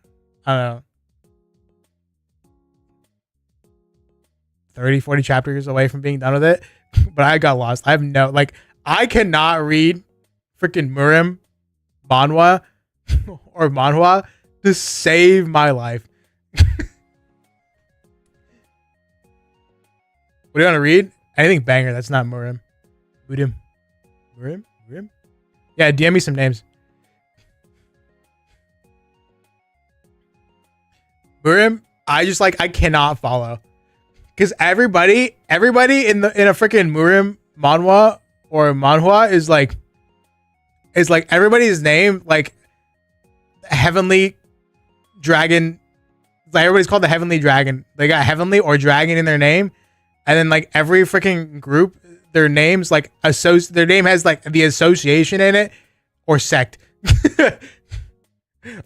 I don't know, 30, 40 chapters away from being done with it. But I got lost. I have no, like, I cannot read freaking Murim manhwa or manhwa to save my life. What do you want to read? Anything banger that's not Murim. Murim? Yeah, DM me some names. Murim, I cannot follow. Because everybody in a freaking Murim manhwa or manhwa is like everybody's name like Heavenly Dragon. Like everybody's called the Heavenly Dragon. They got Heavenly or Dragon in their name, and then like every freaking group, their names like their name has like the association in it or sect.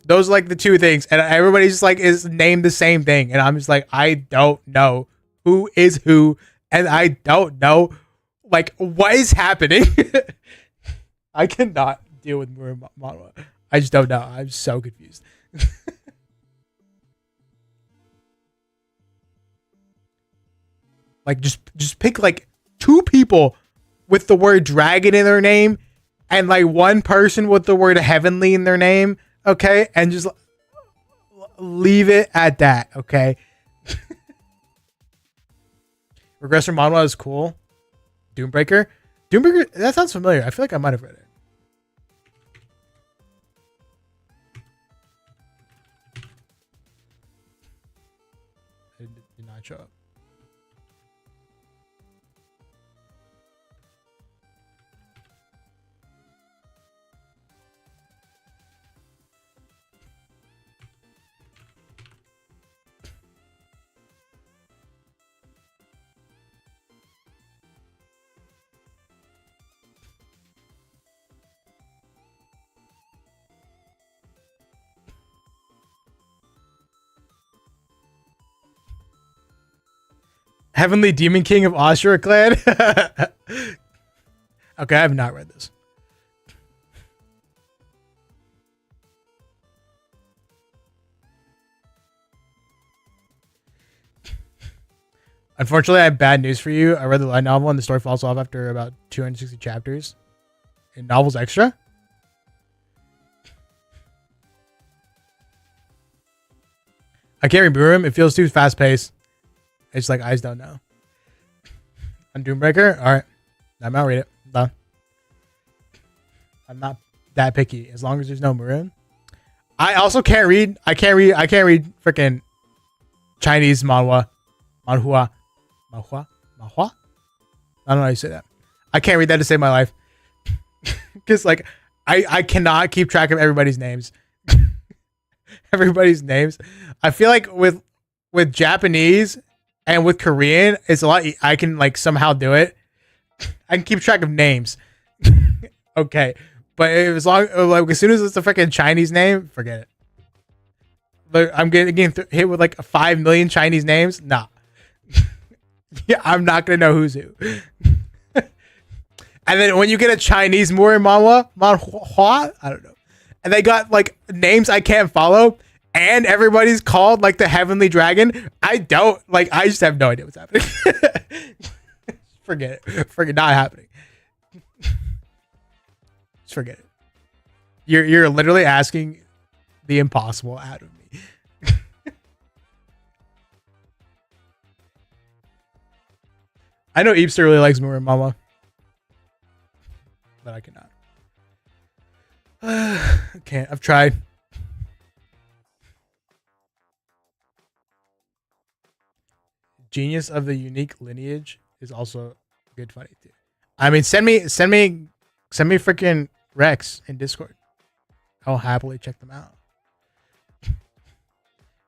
Those are like the two things, and everybody's just like is named the same thing, and I'm just like I don't know who is who, and I don't know like what is happening. I cannot deal with Murim manhwa. I just don't know. I'm so confused. Like just pick like two people with the word dragon in their name and like one person with the word heavenly in their name, okay? And just leave it at that, okay? Regressor manhwa is cool. Doombreaker, that sounds familiar. I feel like I might have read it. It did not show up. Heavenly Demon King of Ashura Clan. Okay, I have not read this. Unfortunately, I have bad news for you. I read the light novel and the story falls off after about 260 chapters. And Novels Extra? I can't remember him. It feels too fast paced. It's like eyes don't know. On Doombreaker? Alright. I'm out, read it. I'm done. I'm not that picky. As long as there's no Murim. I also can't read freaking Chinese manhwa. Manhua. I don't know how you say that. I can't read that to save my life. Because like I cannot keep track of everybody's names. Everybody's names. I feel like with Japanese and with Korean, it's a lot. I can like somehow do it. I can keep track of names. Okay, but as long like as soon as it's a freaking Chinese name, forget it. But I'm getting hit with like 5 million Chinese names. Nah. Yeah, I'm not gonna know who's who. And then when you get a Chinese Murim manhwa, I don't know, and they got like names I can't follow, and everybody's called like the Heavenly Dragon. I just have no idea what's happening. Forget it. Not happening. Just forget it. You're literally asking the impossible out of me. I know Eepster really likes Murim manhwa, but I cannot. I can't. I've tried. Genius of the unique lineage is also good funny too. I mean, send me freaking Rex in Discord. I'll happily check them out.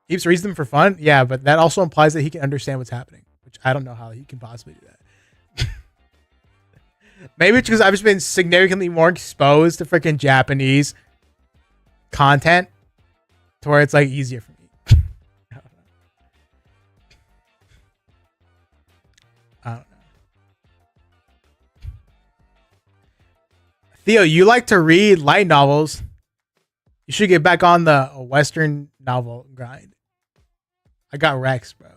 Eeps reads them for fun, yeah, but that also implies that he can understand what's happening, which I don't know how he can possibly do that. Maybe it's because I've just been significantly more exposed to freaking Japanese content, to where it's like easier for me. I don't know. Theo, you like to read light novels. You should get back on the Western novel grind. I got Rex, bro.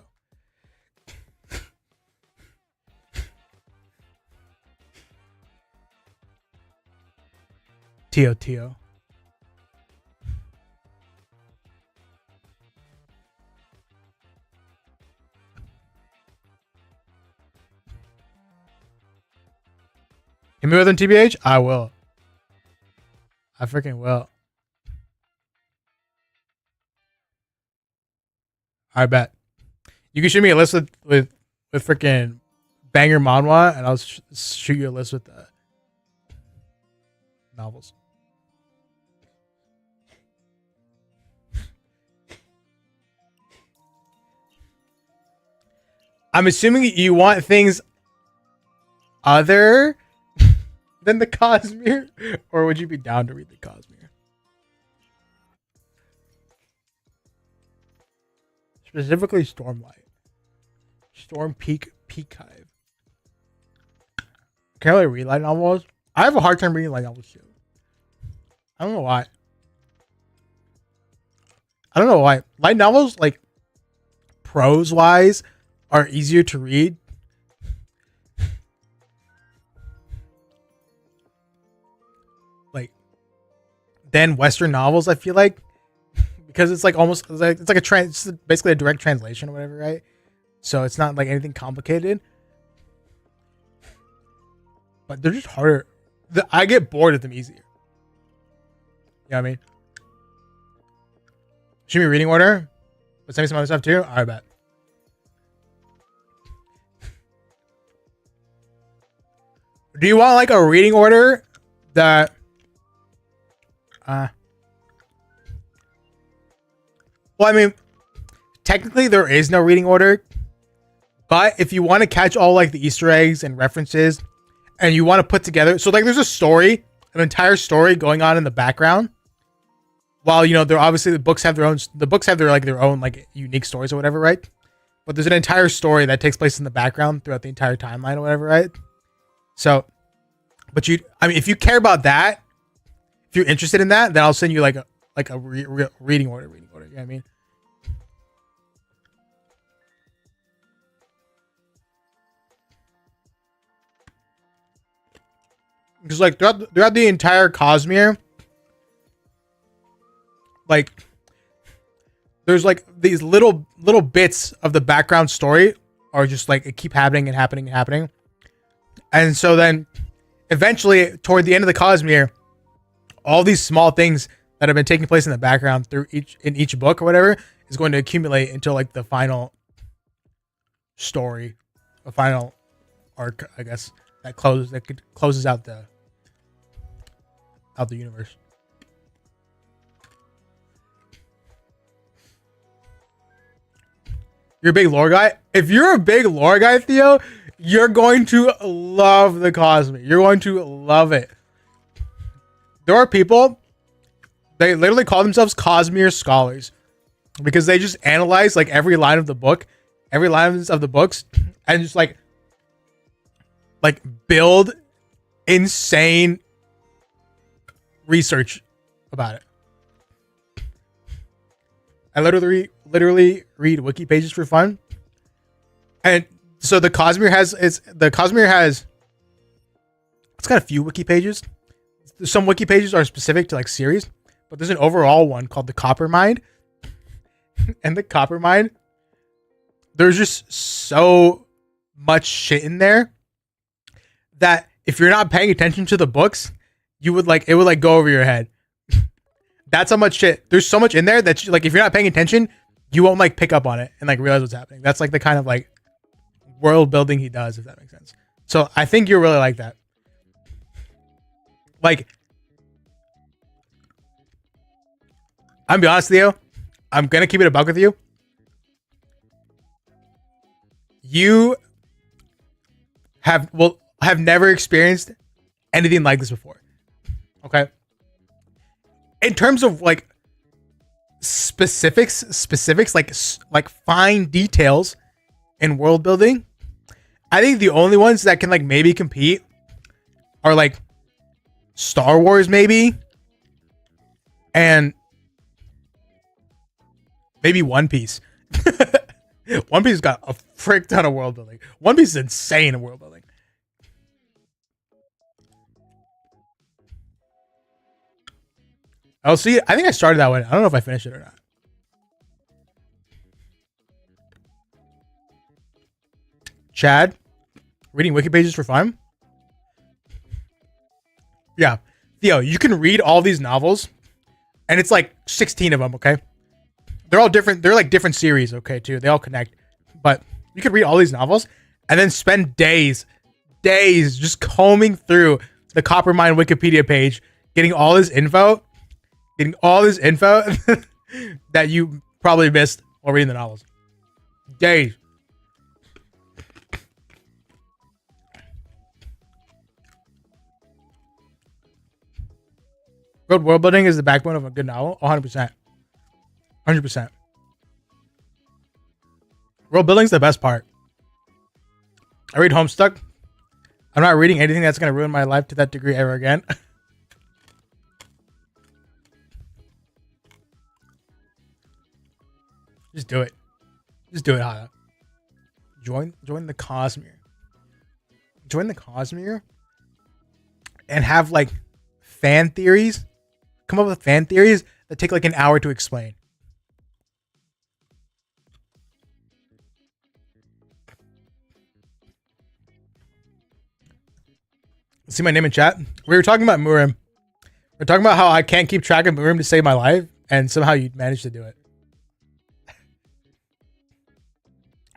Tio. Hit me with an TBH? I will. I freaking will. I bet. You can shoot me a list with freaking banger manhwa, and I'll shoot you a list with novels. I'm assuming you want things other than the Cosmere, or would you be down to read the Cosmere? Specifically Stormlight. Storm Peak Hive. Can't really read light novels. I have a hard time reading light novels too. I don't know why. Light novels, like, prose wise, are easier to read. Like, than Western novels, I feel like. Because it's like almost it's like it's basically a direct translation or whatever, right? So it's not like anything complicated. But they're just harder. I get bored of them easier. You know what I mean? Should be reading order. But send me some other stuff too. I bet. Do you want like a reading order that well, I mean, technically there is no reading order, but if you want to catch all like the Easter eggs and references, and you want to put together, so like there's a story, an entire story going on in the background, while they're obviously the books have their own like unique stories or whatever, right? But there's an entire story that takes place in the background throughout the entire timeline or whatever, right? So, but if you care about that, if you're interested in that, then I'll send you like a reading order. You know what I mean? Because like throughout the entire Cosmere, like there's like these little bits of the background story are just like it keep happening and happening and happening. And so then eventually toward the end of the Cosmere, all these small things that have been taking place in the background in each book or whatever is going to accumulate until like the final story, a final arc, I guess, that closes out the universe. You're a big lore guy? If you're a big lore guy, Theo, you're going to love the Cosmere. You're going to love it. There are people, they literally call themselves Cosmere scholars because they just analyze like every line of the book, every line of the books, and just like build insane research about it. I literally read wiki pages for fun. And so the Cosmere has it's got a few wiki pages. Some wiki pages are specific to like series, but there's an overall one called the Coppermind. And the Coppermind, there's just so much shit in there that if you're not paying attention to the books, it would go over your head. That's how much shit. There's so much in there that if you're not paying attention, you won't like pick up on it and like realize what's happening. That's like the kind of like world building he does, if that makes sense. So I think you're really like that. Like, I'm be honest with you. I'm gonna keep it a buck with you. You have never experienced anything like this before. Okay. In terms of like specifics, like fine details in world building, I think the only ones that can like maybe compete are like Star Wars, maybe, and maybe One Piece. One Piece got a frick ton of world building. One Piece is insane in world building. I'll see. I think I started that one. I don't know if I finished it or not. Chad, reading wiki pages for fun? Yeah. Theo, you can read all these novels, and it's like 16 of them, okay? They're all different. They're like different series, okay, too. They all connect. But you could read all these novels and then spend days just combing through the Coppermine Wikipedia page, getting all this info that you probably missed while reading the novels. Days. Good world building is the backbone of a good novel. 100%. 100%. World building's the best part. I read Homestuck. I'm not reading anything that's going to ruin my life to that degree ever again. Just do it. Just do it, Hada. Join the Cosmere. Join the Cosmere and have like fan theories. Come up with fan theories that take like an hour to explain. See my name in chat? We were talking about Murim. We're talking about how I can't keep track of Murim to save my life, and somehow you managed to do it.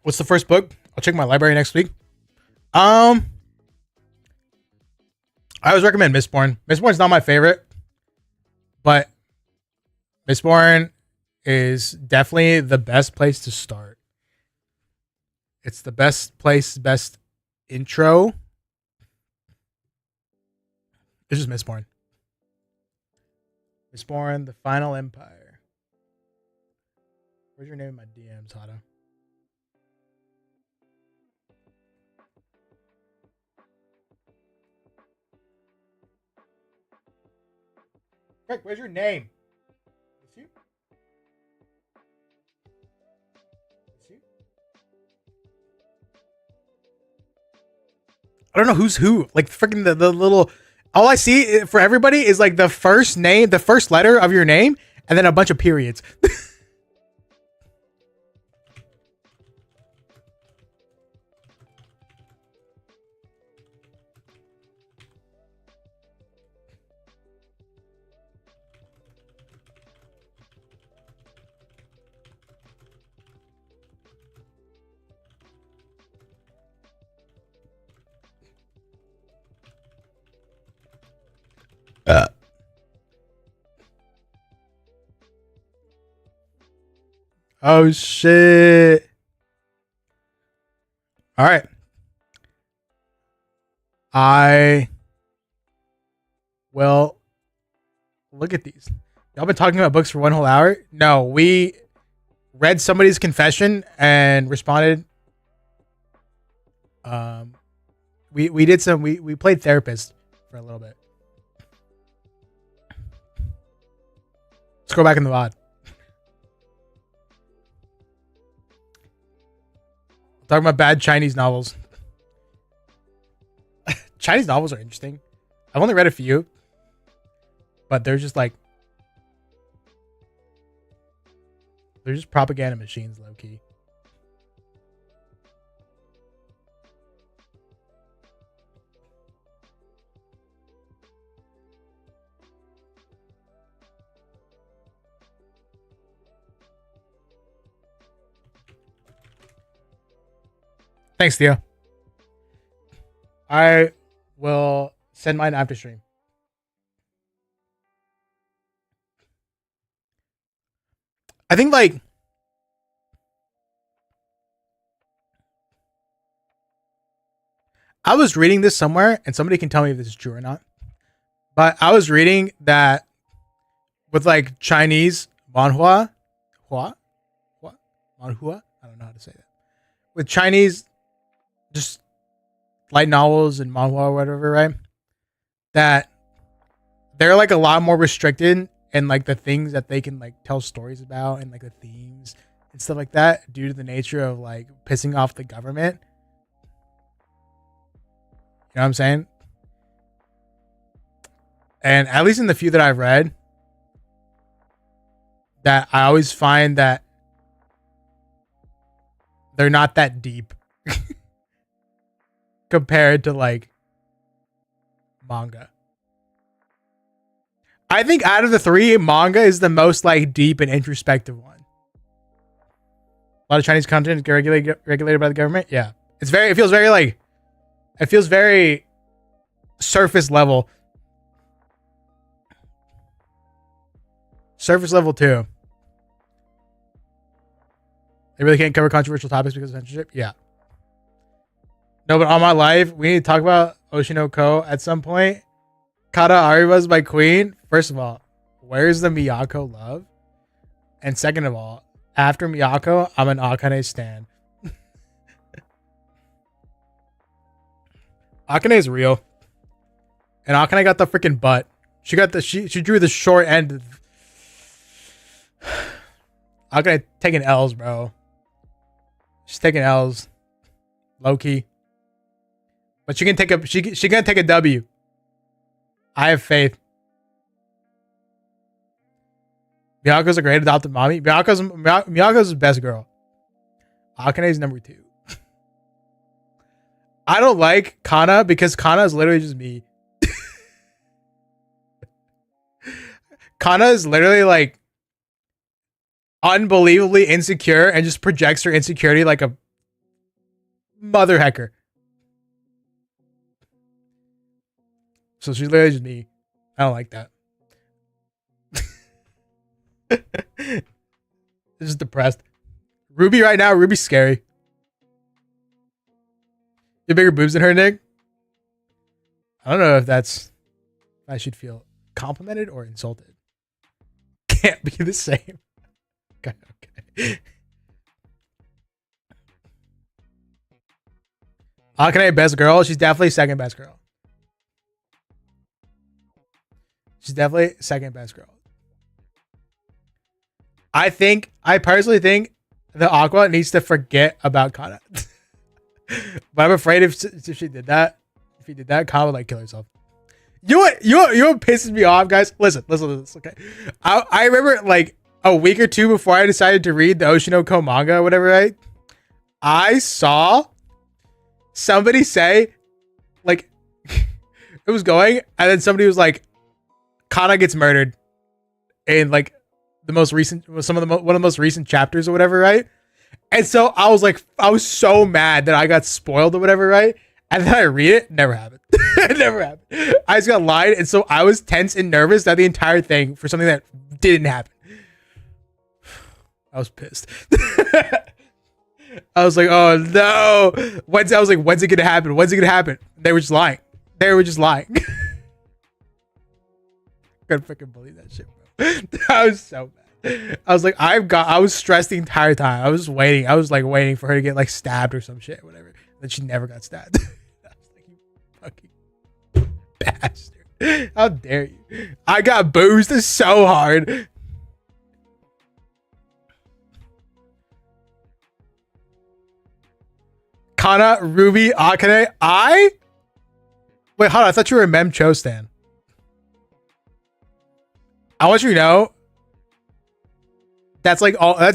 What's the first book? I'll check my library next week. I always recommend Mistborn. Mistborn's not my favorite, but Mistborn is definitely the best place to start. It's the best place, best intro. It's just Mistborn. Mistborn, the Final Empire. Where's your name in my DMs, Hada? Greg, where's your name? It's you? It's you? I don't know who's who. Like freaking the little. All I see for everybody is like the first name, the first letter of your name, and then a bunch of periods. Oh shit. All right. Well, look at these. Y'all been talking about books for one whole hour? No, we read somebody's confession and responded. We did some we played therapist for a little bit. Let's go back in the VOD. Talking about bad Chinese novels. Chinese novels are interesting. I've only read a few, but they're just like they're just propaganda machines, low key. Thanks, Theo. I will send mine after stream. I think like I was reading this somewhere, and somebody can tell me if this is true or not. But I was reading that with like Chinese manhua, manhua. I don't know how to say that. With Chinese, just light novels and manhua or whatever, right? That they're like a lot more restricted in like the things that they can like tell stories about and like the themes and stuff like that due to the nature of like pissing off the government. You know what I'm saying? And at least in the few that I've read, that I always find that they're not that deep compared to like manga. I think out of the three, manga is the most like deep and introspective one. A lot of Chinese content is regulated by the government. Yeah, it feels very surface level. Surface level too. They really can't cover controversial topics because of censorship. Yeah. No, but on my life, we need to talk about Oshinoko at some point. Kata Ariba's my queen. First of all, where's the Miyako love? And second of all, after Miyako, I'm an Akane stan. Akane is real. And Akane got the freaking butt. She drew the short end. Akane taking L's, bro. She's taking L's. Low key. But she gonna take a W. I have faith. Miyako's a great adopted mommy. Miyako's the best girl. Akane's number 2. I don't like Kana because Kana is literally just me. Kana is literally like unbelievably insecure and just projects her insecurity like a mother hecker. So she's literally just me. I don't like that. Just depressed. Ruby right now, Ruby's scary. You have bigger boobs than her, Nick? I don't know if I should feel complimented or insulted. Can't be the same. Okay. Akane best girl? She's definitely second best girl. She's definitely second best girl. I personally think that Aqua needs to forget about Kana. But I'm afraid if she did that, Kana would like kill herself. You know what pisses me off, guys? Listen to this, okay? I remember like a week or two before I decided to read the Oshinoko manga or whatever, right? I saw somebody say, like, it was going, and then somebody was like, Kana gets murdered in like one of the most recent chapters or whatever, right? And so I was so mad that I got spoiled or whatever, right? And then I read it, never happened. It never happened. I just got lied, and so I was tense and nervous that the entire thing for something that didn't happen. I was pissed. I was like, oh no. I was like, when's it gonna happen? When's it gonna happen? They were just lying. Couldn't freaking believe that shit, bro. I was so mad. I was like, I was stressed the entire time. I was waiting. I was like waiting for her to get like stabbed or some shit, whatever. Then she never got stabbed. I was like, you fucking bastard. How dare you? I got boozed so hard. Kana, Ruby, Akane, Wait, hold on. I thought you were a Mem Cho stan. I want you to know that's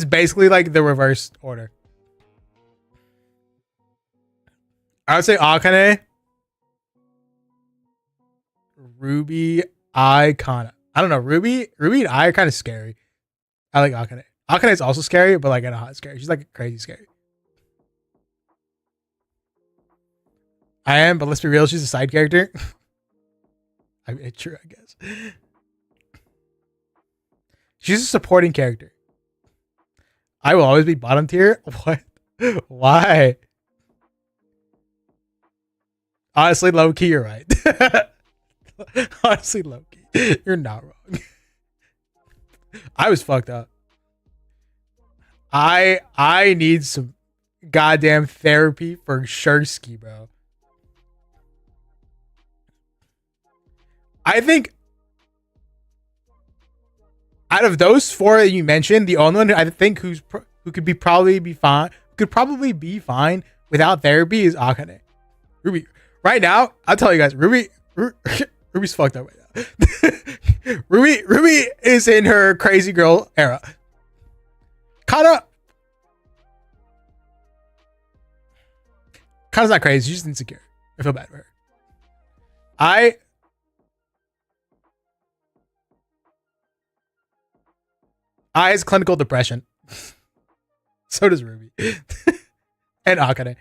basically like the reverse order. I would say Akane, Ruby, Kana. I don't know. Ruby and I are kind of scary. I like Akane. Akane is also scary, but like in a hot scary. She's like crazy scary. I am, but let's be real, she's a side character. I mean, true, I guess. She's a supporting character. I will always be bottom tier. What? Why? Honestly, low key, you're right. Honestly, low key, you're not wrong. I was fucked up. I need some goddamn therapy for Shursky, bro. I think out of those four that you mentioned, the only one I think who could probably be fine without therapy is Akane. Ruby. Right now, I'll tell you guys, Ruby's fucked up right now. Ruby is in her crazy girl era. Kana's not crazy, she's just insecure. I feel bad for her. I has clinical depression. So does Ruby. And Akane.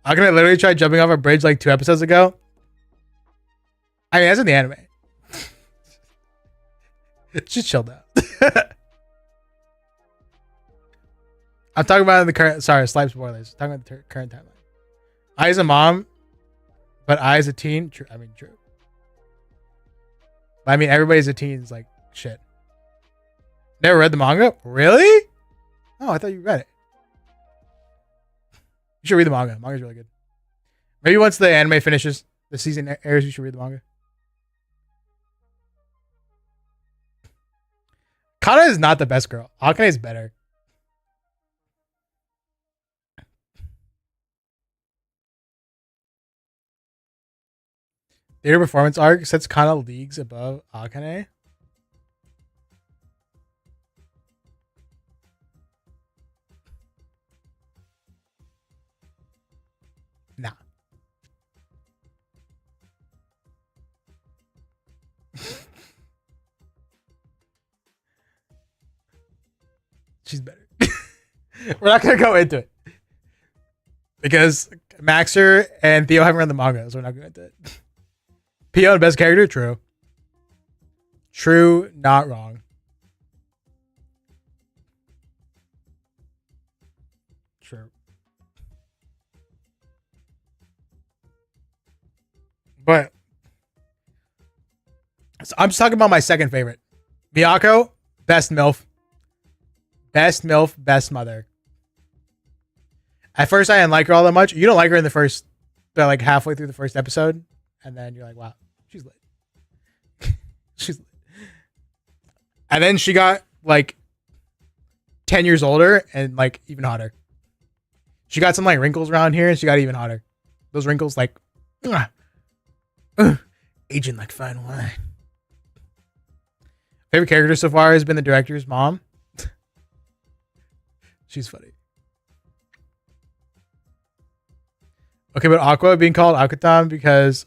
Akane literally tried jumping off a bridge like 2 episodes ago. I mean, that's in the anime. Just chilled out. I'm talking about in the current. Sorry, slight spoilers. I'm talking about the current timeline. I as a mom, but I as a teen. True. I mean, true. But I mean, everybody's a teen. Is like shit. Never read the manga? Really? Oh, I thought you read it. You should read the manga. Manga's really good. Maybe once the anime finishes, the season airs, you should read the manga. Kana is not the best girl. Akane is better. Theater performance arc sets Kana leagues above Akane. Nah. She's better. We're not gonna go into it because Maxer and Theo haven't read the manga, so we're not going into it. Pio, best character, true. True, not wrong. True. But so I'm just talking about my second favorite. Miyako, best MILF. Best MILF, best mother. At first, I didn't like her all that much. You don't like her in the first, but like halfway through the first episode, and then you're like, wow, she's lit. She's lit. And then she got like 10 years older and like even hotter. She got some like wrinkles around here, and she got even hotter. Those wrinkles, like, aging like fine wine. Favorite character so far has been the director's mom. She's funny. Okay, but Aqua being called Akutan because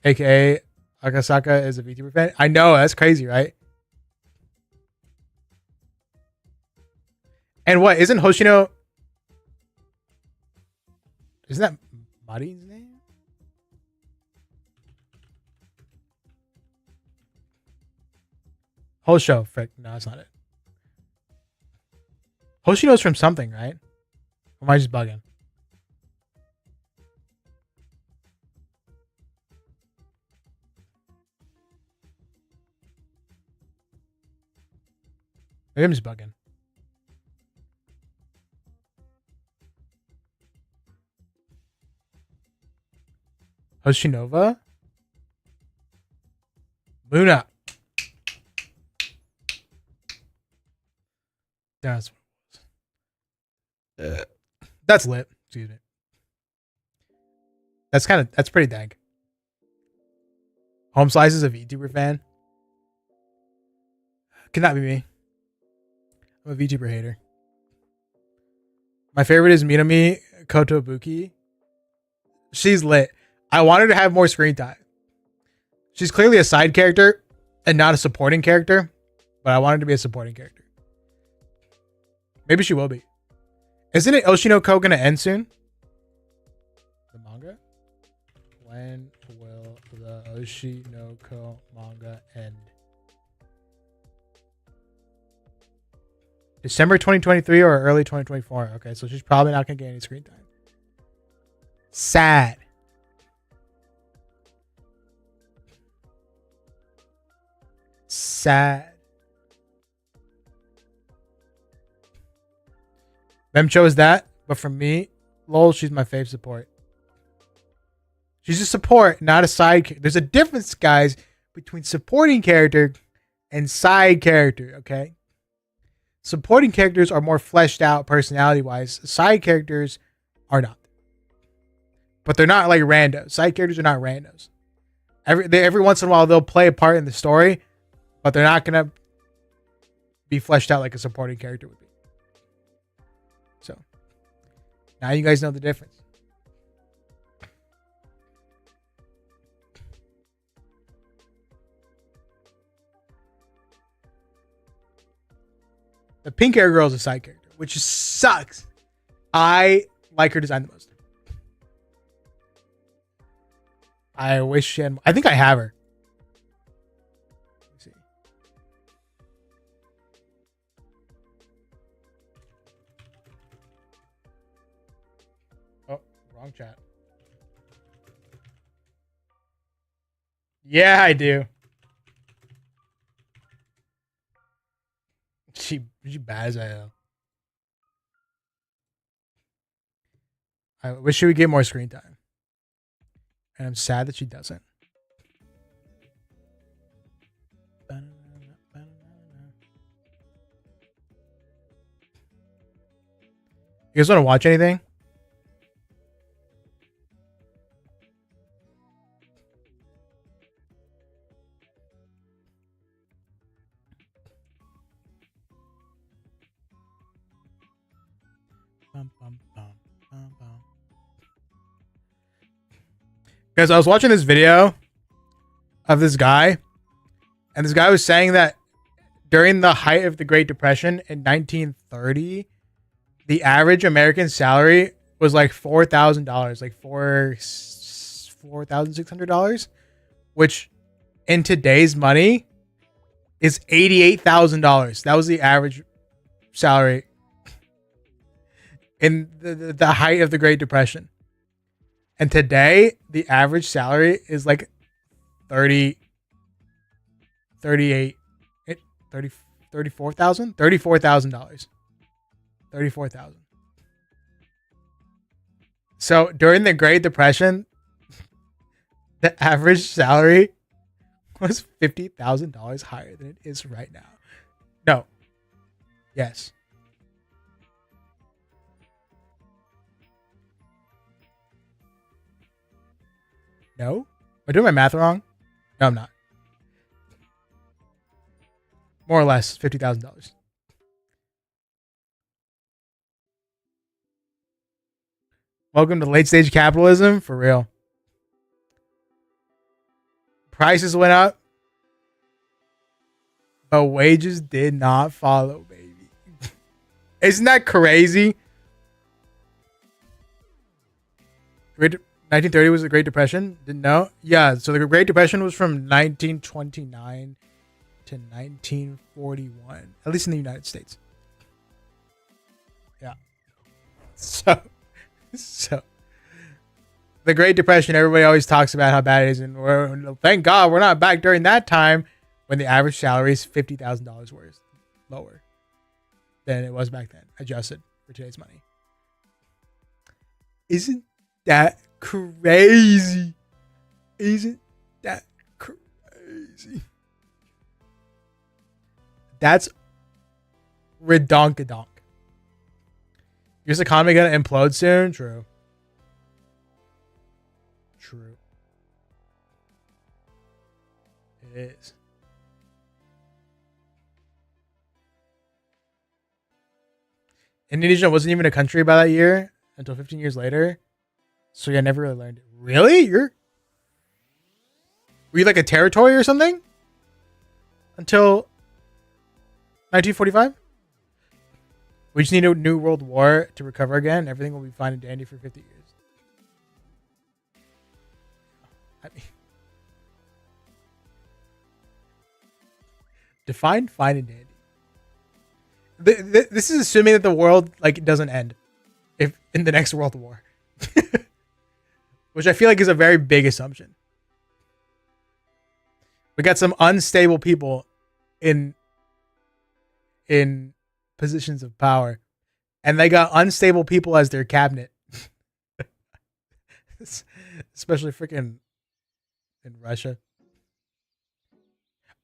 aka Akasaka is a VTuber fan. I know, that's crazy, right? And what, isn't Hoshino... Isn't that Mari's name? Hosho, frick. No, that's not it. Hoshino's from something, right? Or am I just bugging? Maybe I'm just bugging. Hoshinova? Luna. That's what it was. That's lit. Excuse me. That's pretty dank. Home Slice is a VTuber fan. Cannot be me. I'm a VTuber hater. My favorite is Minami Kotobuki. She's lit. I want her to have more screen time. She's clearly a side character and not a supporting character, but I want her to be a supporting character. Maybe she will be. Isn't it Oshinoko gonna end soon? The manga? When will the Oshinoko manga end? December 2023 or early 2024. Okay, so she's probably not gonna get any screen time. Sad. Sad. Mem chose that, but for me, lol, she's my fave support. She's a support, not a side. There's a difference, guys, between supporting character and side character, okay? Supporting characters are more fleshed out personality-wise. Side characters are not. But they're not like randos. Side characters are not randos. Every once in a while, they'll play a part in the story, but they're not going to be fleshed out like a supporting character would be. So, now you guys know the difference. The pink hair girl is a side character, which sucks. I like her design the most. I wish she had. I think I have her. Let's see. Oh, wrong chat. Yeah, I do. She bad as hell. I wish she would get more screen time. And I'm sad that she doesn't. You guys want to watch anything? Guys, I was watching this video of this guy, and this guy was saying that during the height of the Great Depression in 1930, the average American salary was like $4,000, like $4,600, which in today's money is $88,000. That was the average salary in the height of the Great Depression. And today, the average salary is like 34,000. $34,000. So during the Great Depression, the average salary was $50,000 higher than it is right now. No. Yes. No? Am I doing my math wrong? No, I'm not. More or less $50,000. Welcome to late stage capitalism, for real. Prices went up, but wages did not follow, baby. Isn't that crazy? 1930 was the Great Depression? Didn't know? Yeah, so the Great Depression was from 1929 to 1941, at least in the United States. Yeah. So the Great Depression, everybody always talks about how bad it is, and thank God we're not back during that time when the average salary is $50,000 worse, lower than it was back then, adjusted for today's money. Isn't that crazy? Isn't that crazy? That's redonkadonk. Is the economy gonna implode soon? True. It is. Indonesia wasn't even a country by that year until 15 years later. So yeah, I never really learned it. Really? Were you like a territory or something? Until 1945? We just need a new world war to recover again. Everything will be fine and dandy for 50 years. I mean, define fine and dandy. This is assuming that the world like doesn't end if in the next world war, which I feel like is a very big assumption. We got some unstable people in positions of power, and they got unstable people as their cabinet. Especially freaking in Russia.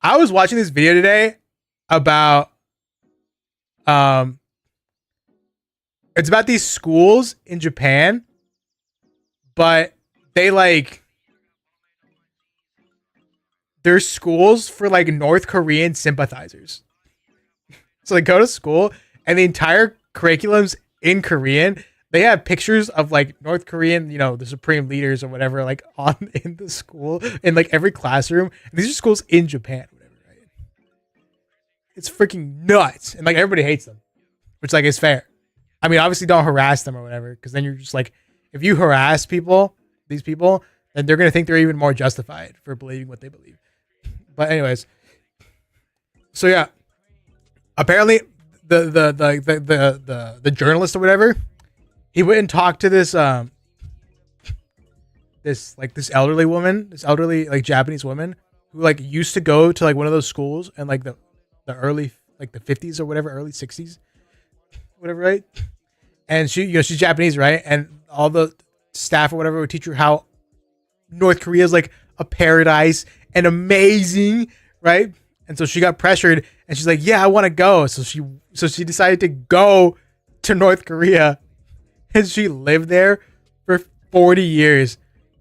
I was watching this video today about it's about these schools in Japan, but they like they're schools for like North Korean sympathizers. So they go to school and the entire curriculum's in Korean. They have pictures of like North Korean, you know, the supreme leaders or whatever, like on in the school in like every classroom. And these are schools in Japan, whatever, right? It's freaking nuts, and like everybody hates them, which like is fair. I mean, obviously don't harass them or whatever, because then you're just like, if you harass people, these people, then they're gonna think they're even more justified for believing what they believe. But anyways, so yeah, apparently the journalist or whatever, he went and talked to this this elderly woman, this elderly like Japanese woman who like used to go to like one of those schools in like the early like the 50s or whatever, early 60s, whatever, right? And she, you know, she's Japanese, right? And all the staff or whatever would teach her how North Korea is like a paradise and amazing, right? And so she got pressured and she's like, yeah, I want to go. So she decided to go to North Korea, and she lived there for 40 years.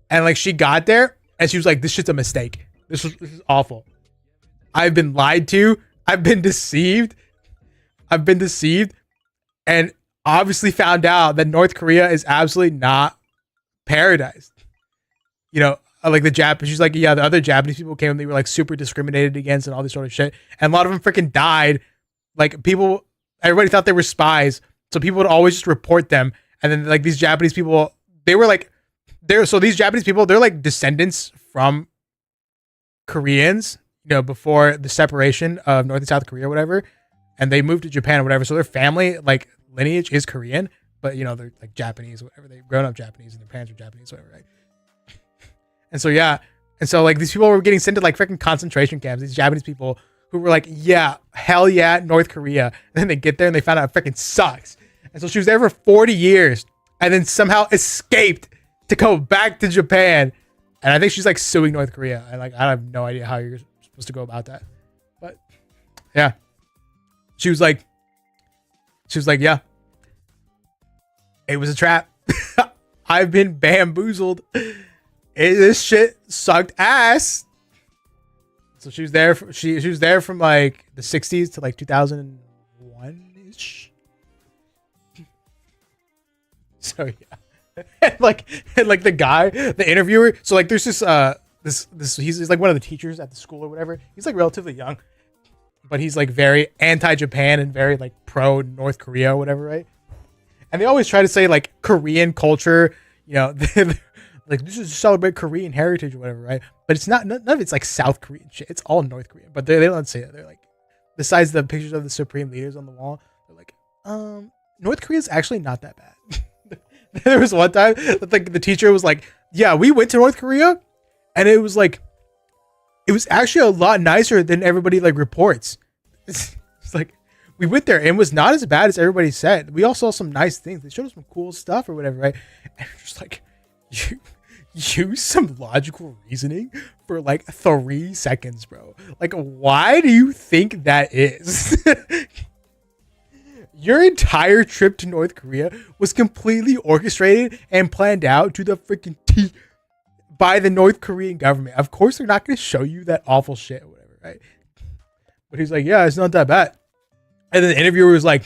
And like she got there and she was like, this shit's a mistake. This is awful. I've been lied to. I've been deceived. And obviously found out that North Korea is absolutely not paradise. You know, like the Japanese, she's like, yeah, the other Japanese people came and they were like super discriminated against and all this sort of shit. And a lot of them freaking died. Like everybody thought they were spies. So people would always just report them. And then like these Japanese people, so these Japanese people, they're like descendants from Koreans, you know, before the separation of North and South Korea or whatever. And they moved to Japan or whatever. So their family, like lineage is Korean, but you know, they're like Japanese or whatever. They've grown up Japanese and their parents are Japanese, whatever, right? And so, yeah. And so like these people were getting sent to like freaking concentration camps. These Japanese people who were like, yeah, hell yeah, North Korea. And then they get there and they found out it freaking sucks. And so she was there for 40 years and then somehow escaped to go back to Japan. And I think she's like suing North Korea. And like, I have no idea how you're supposed to go about that. But yeah, she was like, yeah, it was a trap. I've been bamboozled. This shit sucked ass. So she was there. She was there from like the 60s to like 2001 ish. So yeah, and like the guy, the interviewer. So like there's this he's like one of the teachers at the school or whatever. He's like relatively young, but he's like very anti-Japan and very like pro North Korea or whatever, right? And they always try to say like Korean culture, you know, like this is to celebrate Korean heritage or whatever, right? But it's not, none of it's like South Korean shit. It's all North Korean. But they don't say that. They're like, besides the pictures of the supreme leaders on the wall, they're like, North Korea is actually not that bad. There was one time that like the teacher was like, yeah, we went to North Korea and it was actually a lot nicer than everybody like reports. It's like, we went there and it was not as bad as everybody said. We all saw some nice things. They showed us some cool stuff or whatever, right? And just like, you use some logical reasoning for like 3 seconds, bro. Like, why do you think that is? Your entire trip to North Korea was completely orchestrated and planned out to the freaking T by the North Korean government. Of course, they're not going to show you that awful shit or whatever, right? But he's like, yeah, it's not that bad. And then the interviewer was like,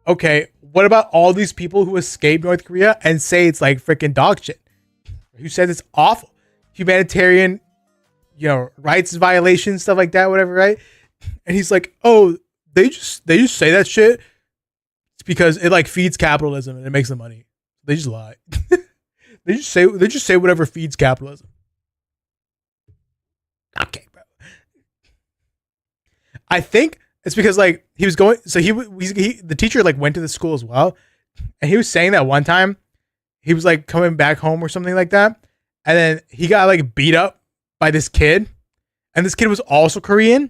okay, what about all these people who escaped North Korea and say it's like freaking dog shit? Who says it's awful? Humanitarian, you know, rights violations, stuff like that, whatever, right? And he's like, oh, they just say that shit because it like feeds capitalism and it makes them money. They just lie. They just say whatever feeds capitalism. Okay, bro. I think it's because like he was going. So the teacher like went to the school as well, and he was saying that one time he was like coming back home or something like that, and then he got like beat up by this kid, and this kid was also Korean,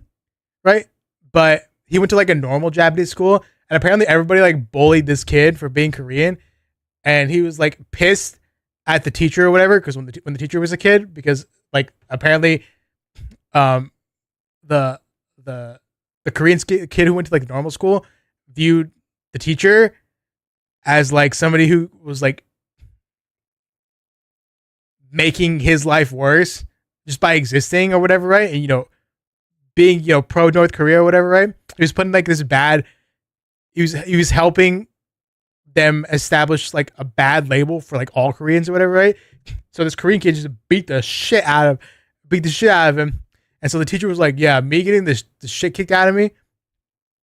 right? But he went to like a normal Japanese school, and apparently everybody like bullied this kid for being Korean, and he was like pissed at the teacher or whatever because when the teacher was a kid, because like apparently the Korean kid who went to like normal school viewed the teacher as like somebody who was like making his life worse just by existing or whatever, right? And being pro North Korea or whatever, right? He was putting like this bad. He was helping them establish like a bad label for like all Koreans or whatever, right? So this Korean kid just beat the shit out of him. And so the teacher was like, yeah, me getting this shit kicked out of me,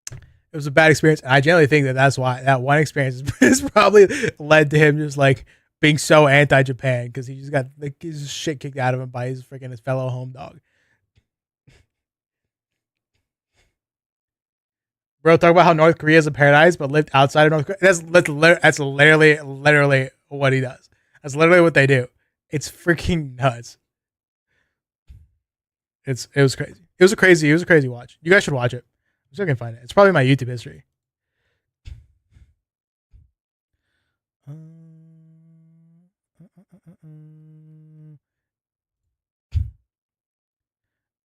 it was a bad experience. And I generally think that's why that one experience is probably led to him just like being so anti-Japan, because he just got like his shit kicked out of him by his fellow home dog. Bro, talk about how North Korea is a paradise, but lived outside of North Korea. That's literally what he does. That's literally what they do. It's freaking nuts. It was crazy. It was a crazy watch. You guys should watch it. I'm sure I can find it. It's probably my YouTube history.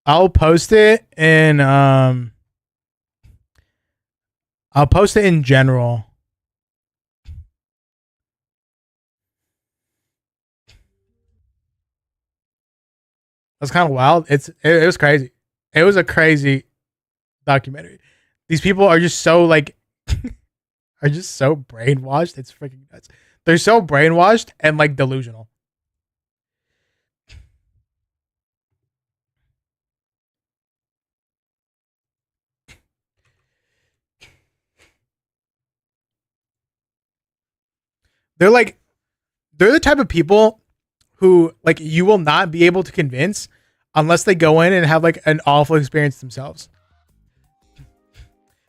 I'll post it in general. That's kind of wild. It was crazy. It was a crazy documentary. These people are just so like are just so brainwashed. It's freaking nuts. They're so brainwashed and like delusional. They're the type of people who like you will not be able to convince unless they go in and have like an awful experience themselves.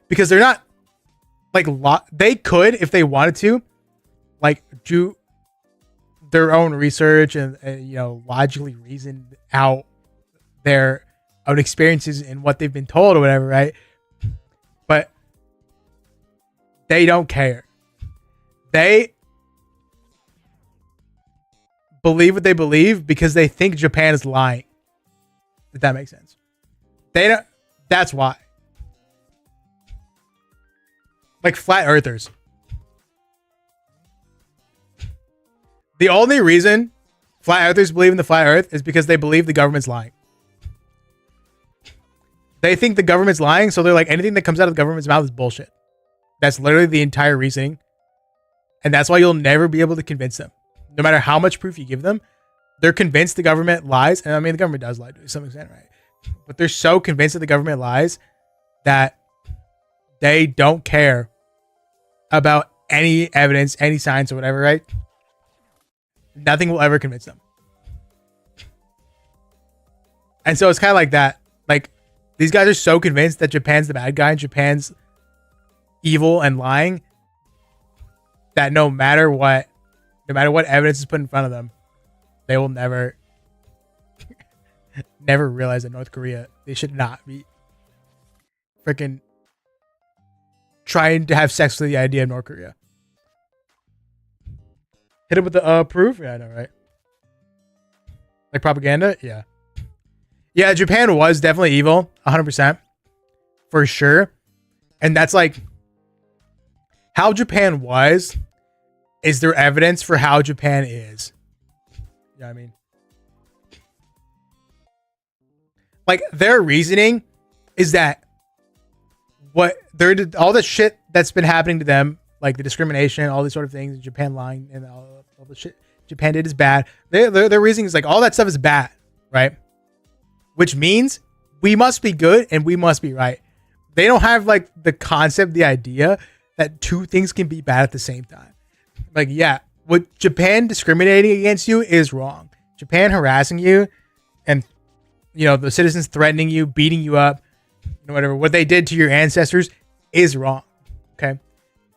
Because they're not like they could, if they wanted to, like do their own research and logically reason out their own experiences and what they've been told or whatever, right? But they don't care. They believe what they believe because they think Japan is lying. If that makes sense. They don't. That's why. Like flat earthers. The only reason flat earthers believe in the flat earth is because they believe the government's lying. They think the government's lying, so they're like, anything that comes out of the government's mouth is bullshit. That's literally the entire reasoning. And that's why you'll never be able to convince them. No matter how much proof you give them, they're convinced the government lies. And I mean, the government does lie to some extent, right? But they're so convinced that the government lies that they don't care about any evidence, any science or whatever, right? Nothing will ever convince them. And so it's kind of like that. Like, these guys are so convinced that Japan's the bad guy and Japan's evil and lying that no matter what evidence is put in front of them, they will never realize that North Korea, they should not be freaking trying to have sex with the idea of North Korea. Hit it with the proof? Yeah, I know, right? Like propaganda? Yeah. Yeah, Japan was definitely evil. 100%. For sure. And that's like how Japan was. Is there evidence for how Japan is? Yeah, I mean, like their reasoning is that all the shit that's been happening to them, like the discrimination, all these sort of things, Japan lying and all the shit Japan did is bad. Their reasoning is like all that stuff is bad, right? Which means we must be good and we must be right. They don't have like the concept, the idea that two things can be bad at the same time. Like, yeah, what Japan discriminating against you is wrong. Japan harassing you and, the citizens threatening you, beating you up, whatever, what they did to your ancestors is wrong. Okay.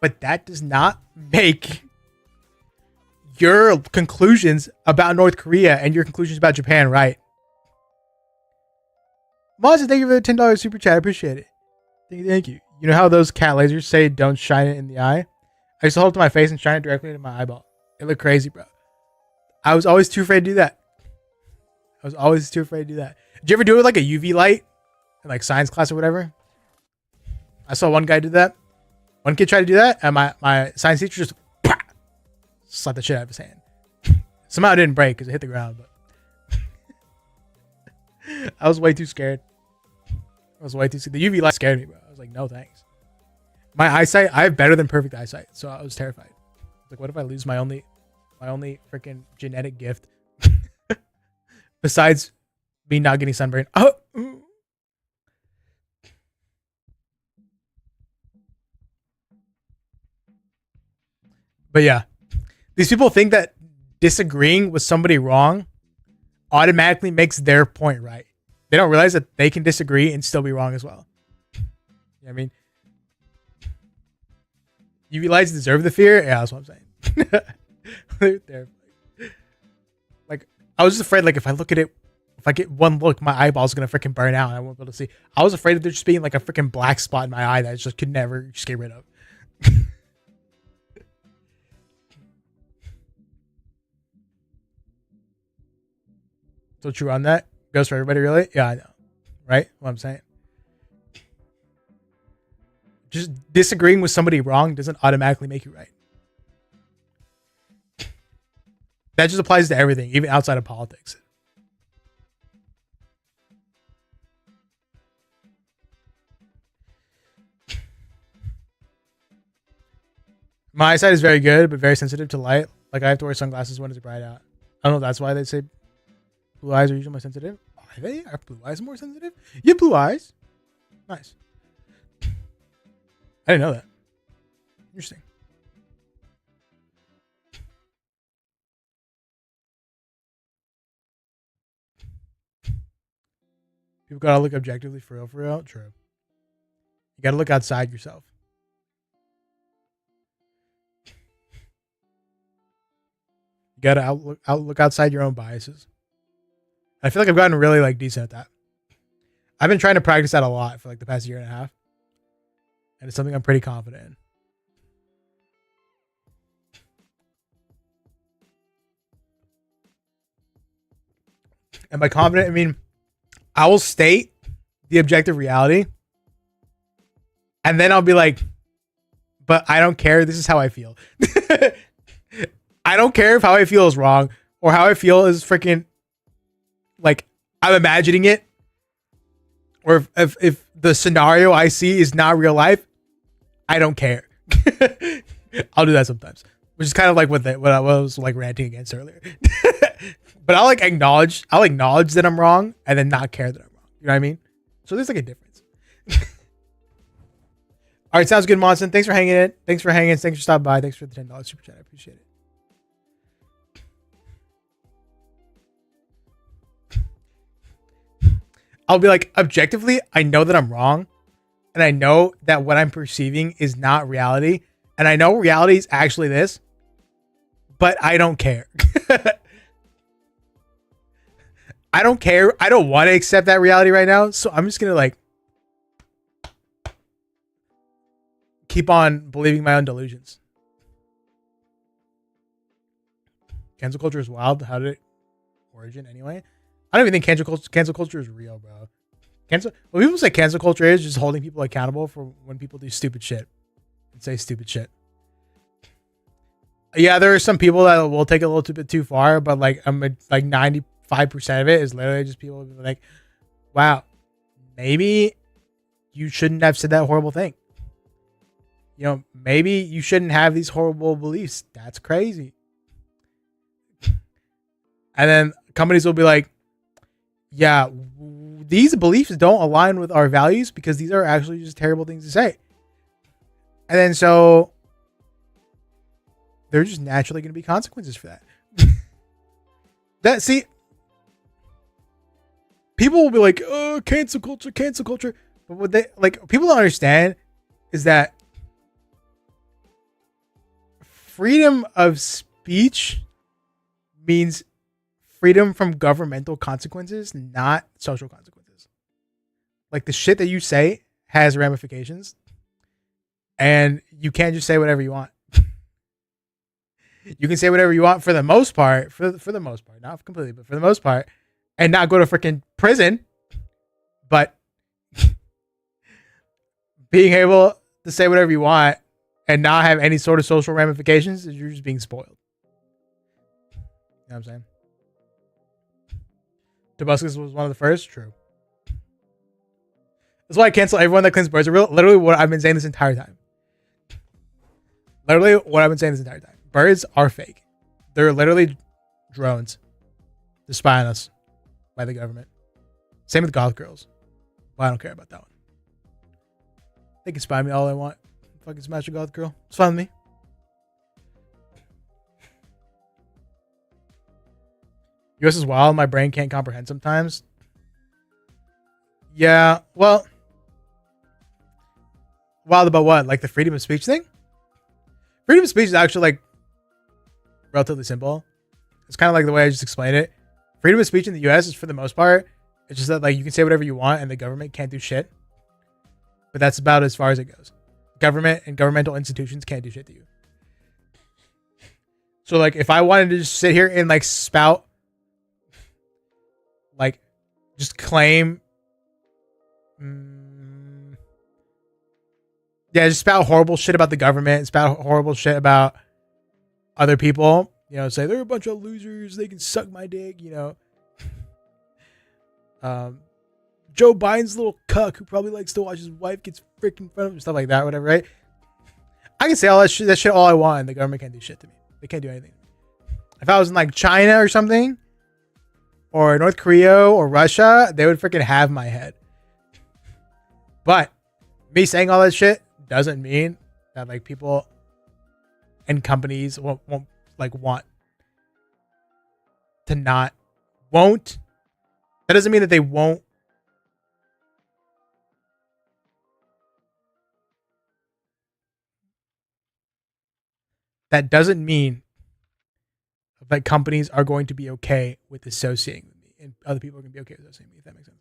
But that does not make your conclusions about North Korea and your conclusions about Japan right. Monza, thank you for the $10 super chat. I appreciate it. Thank you. You know how those cat lasers say don't shine it in the eye? I used to hold it to my face and shine it directly into my eyeball. It looked crazy, bro. I was always too afraid to do that. Did you ever do it with like a UV light in like science class or whatever? I saw one guy do that. One kid tried to do that, and my science teacher just slapped the shit out of his hand. Somehow it didn't break because it hit the ground, but I was way too scared. The UV light scared me, bro. I was like, no thanks. My eyesight, I have better than perfect eyesight, so I was terrified. Like, what if I lose my only freaking genetic gift besides me not getting sunburn? Oh. But yeah, these people think that disagreeing with somebody wrong automatically makes their point right. They don't realize that they can disagree and still be wrong as well. You know what I mean? UV lights deserve the fear? Yeah, that's what I'm saying. Like, I was just afraid, like, if I look at it, if I get one look, my eyeball's going to freaking burn out and I won't be able to see. I was afraid of there just being, like, a freaking black spot in my eye that I just could never just get rid of. So true on that. Goes for everybody, really? Yeah, I know. Right? What I'm saying. Just disagreeing with somebody wrong doesn't automatically make you right. That just applies to everything, even outside of politics. My eyesight is very good, but very sensitive to light. Like, I have to wear sunglasses when it's bright out. I don't know if that's why they say blue eyes are usually more sensitive. Are they? Are blue eyes more sensitive? You have blue eyes? Nice. I didn't know that. Interesting. People gotta look objectively for real. True. You gotta look outside yourself. You gotta look outside your own biases. I feel like I've gotten really like decent at that. I've been trying to practice that a lot for like the past year and a half. And it's something I'm pretty confident in. And by confident, I mean, I will state the objective reality. And then I'll be like, but I don't care. This is how I feel. I don't care if how I feel is wrong or how I feel is freaking like I'm imagining it. Or if the scenario I see is not real life, I don't care. I'll do that sometimes, which is kind of like what I was like ranting against earlier. But I'll acknowledge that I'm wrong and then not care that I'm wrong. You know what I mean? So there's like a difference. All right, sounds good, Monson. Thanks for hanging in. Thanks for stopping by. Thanks for the $10 super chat. I appreciate it. I'll be like, objectively, I know that I'm wrong. And I know that what I'm perceiving is not reality. And I know reality is actually this. But I don't care. I don't care. I don't want to accept that reality right now. So I'm just going to like keep on believing my own delusions. Cancel culture is wild. How did it origin anyway? I don't even think cancel culture is real, bro. When people say cancel culture is just holding people accountable for when people do stupid shit and say stupid shit. Yeah, there are some people that will take it a little bit too far, but like 95% of it is literally just people like, wow, maybe you shouldn't have said that horrible thing. You know, maybe you shouldn't have these horrible beliefs. That's crazy. And then companies will be like, yeah, these beliefs don't align with our values because these are actually just terrible things to say. And then so there's just naturally going to be consequences for that. See, people will be like, oh, cancel culture, cancel culture. But what they like, people don't understand is that freedom of speech means freedom from governmental consequences, not social consequences. Like the shit that you say has ramifications, and you can't just say whatever you want. You can say whatever you want for the most part, for the most part, not completely, but for the most part, and not go to freaking prison. But being able to say whatever you want and not have any sort of social ramifications is you're just being spoiled. You know what I'm saying? Tobuscus was one of the first. True. That's why I cancel everyone that claims birds are real. Literally what I've been saying this entire time. Literally what I've been saying this entire time. Birds are fake. They're literally drones to spy on us by the government. Same with goth girls. But I don't care about that one. They can spy me all they want. Fucking smash a goth girl. It's fine with me. US is wild. My brain can't comprehend sometimes. Yeah, well, wild about what? Like the freedom of speech thing? Freedom of speech is actually like relatively simple. It's kind of like the way I just explained it. Freedom of speech in the US is for the most part, it's just that like you can say whatever you want and the government can't do shit. But that's about as far as it goes. Government and governmental institutions can't do shit to you. So like if I wanted to just sit here and like spout, like just claim, just spout horrible shit about the government, spout horrible shit about other people, you know, say they're a bunch of losers, they can suck my dick, you know. Joe Biden's a little cuck who probably likes to watch his wife gets freaking in front of him, stuff like that, whatever, right? I can say all that shit all I want, and the government can't do shit to me. They can't do anything. If I was in like China or something, or North Korea or Russia, they would freaking have my head. But me saying all that shit doesn't mean that like people and companies won't like want to not won't. That doesn't mean that they won't. That doesn't mean that companies are going to be okay with associating with me, and other people are going to be okay with associating with me, if that makes sense.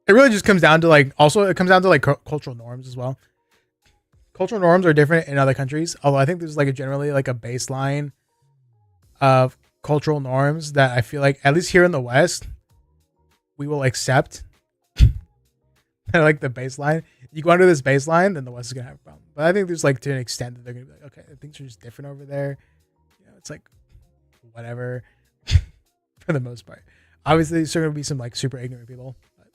It really just comes down to like, also it comes down to like cultural norms as well. Cultural norms are different in other countries, although I think there's like a generally like a baseline of cultural norms that I feel like at least here in the West we will accept. Like the baseline, you go under this baseline, then the West is gonna have a problem. But I think there's like to an extent that they're gonna be like, okay, things are just different over there. You know, it's like whatever for the most part. Obviously, there's gonna be some like super ignorant people. But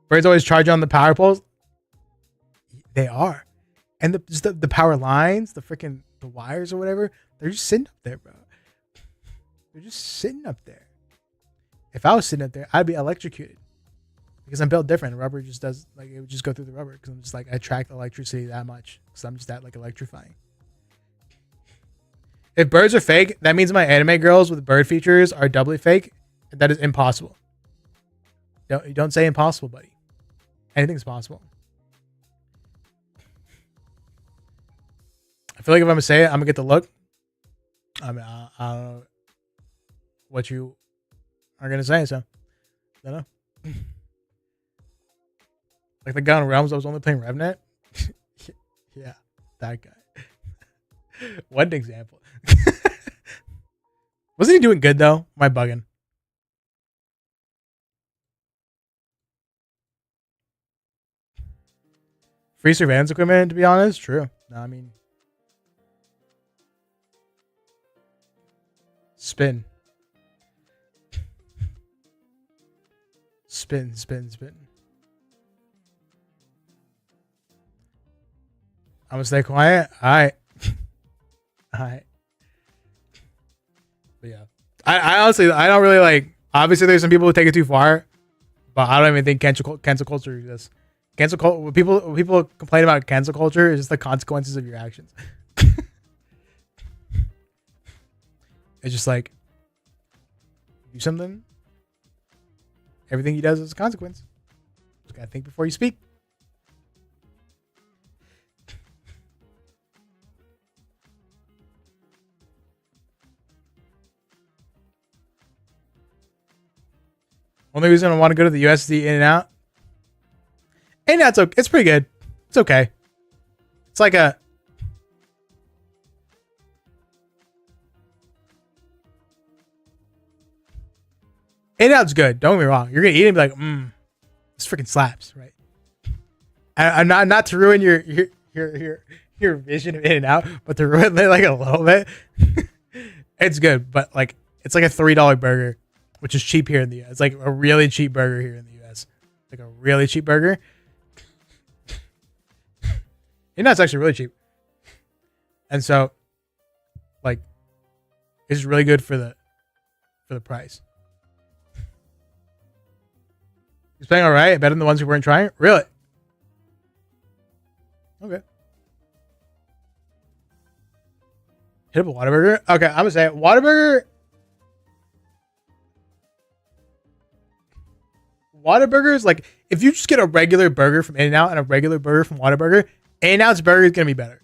birds always charge on the power poles. They are, and the power lines, the wires or whatever, they're just sitting up there, bro. They're just sitting up there. If I was sitting up there, I'd be electrocuted because I'm built different. Rubber just does like it would just go through the rubber because I'm just like I attract electricity that much because I'm just that like electrifying. If birds are fake, that means my anime girls with bird features are doubly fake. That is impossible. Don't say impossible, buddy. Anything's possible. I feel like if I'm gonna say it, I'm gonna get the look. I mean, I don't know what you are gonna say, so I don't know. Like the guy on Realms that was only playing RevNet. Yeah, that guy. One example. Wasn't he doing good though? Am I bugging? Free surveillance equipment, to be honest, true. No, I mean, spin. Spin. I'm gonna stay quiet. All right. But yeah, I honestly, I don't really like. Obviously, there's some people who take it too far, but I don't even think cancel culture exists. Cancel culture. When people complain about cancel culture is just the consequences of your actions. It's just like do something. Everything he does is a consequence. Just gotta think before you speak. Only reason I want to go to the US is the In-N-Out. In-N-Out's okay. It's pretty good. It's okay. It's like a In-N-Out's good. Don't get me wrong. You're gonna eat it and be like, this freaking slaps, right? I'm not to ruin your vision of In-N-Out, but to ruin it like a little bit. It's good, but like it's like a $3 burger, which is cheap here in the US. It's like a really cheap burger here in the US. Like a really cheap burger. In-N-Out's actually really cheap. And so like it's really good for the price. He's playing all right, better than the ones who weren't trying. Really? Okay. Hit up a Whataburger. Okay, I'm gonna say it. Whataburger. Whataburger is like if you just get a regular burger from In-N-Out and a regular burger from Whataburger, In-N-Out's burger is gonna be better.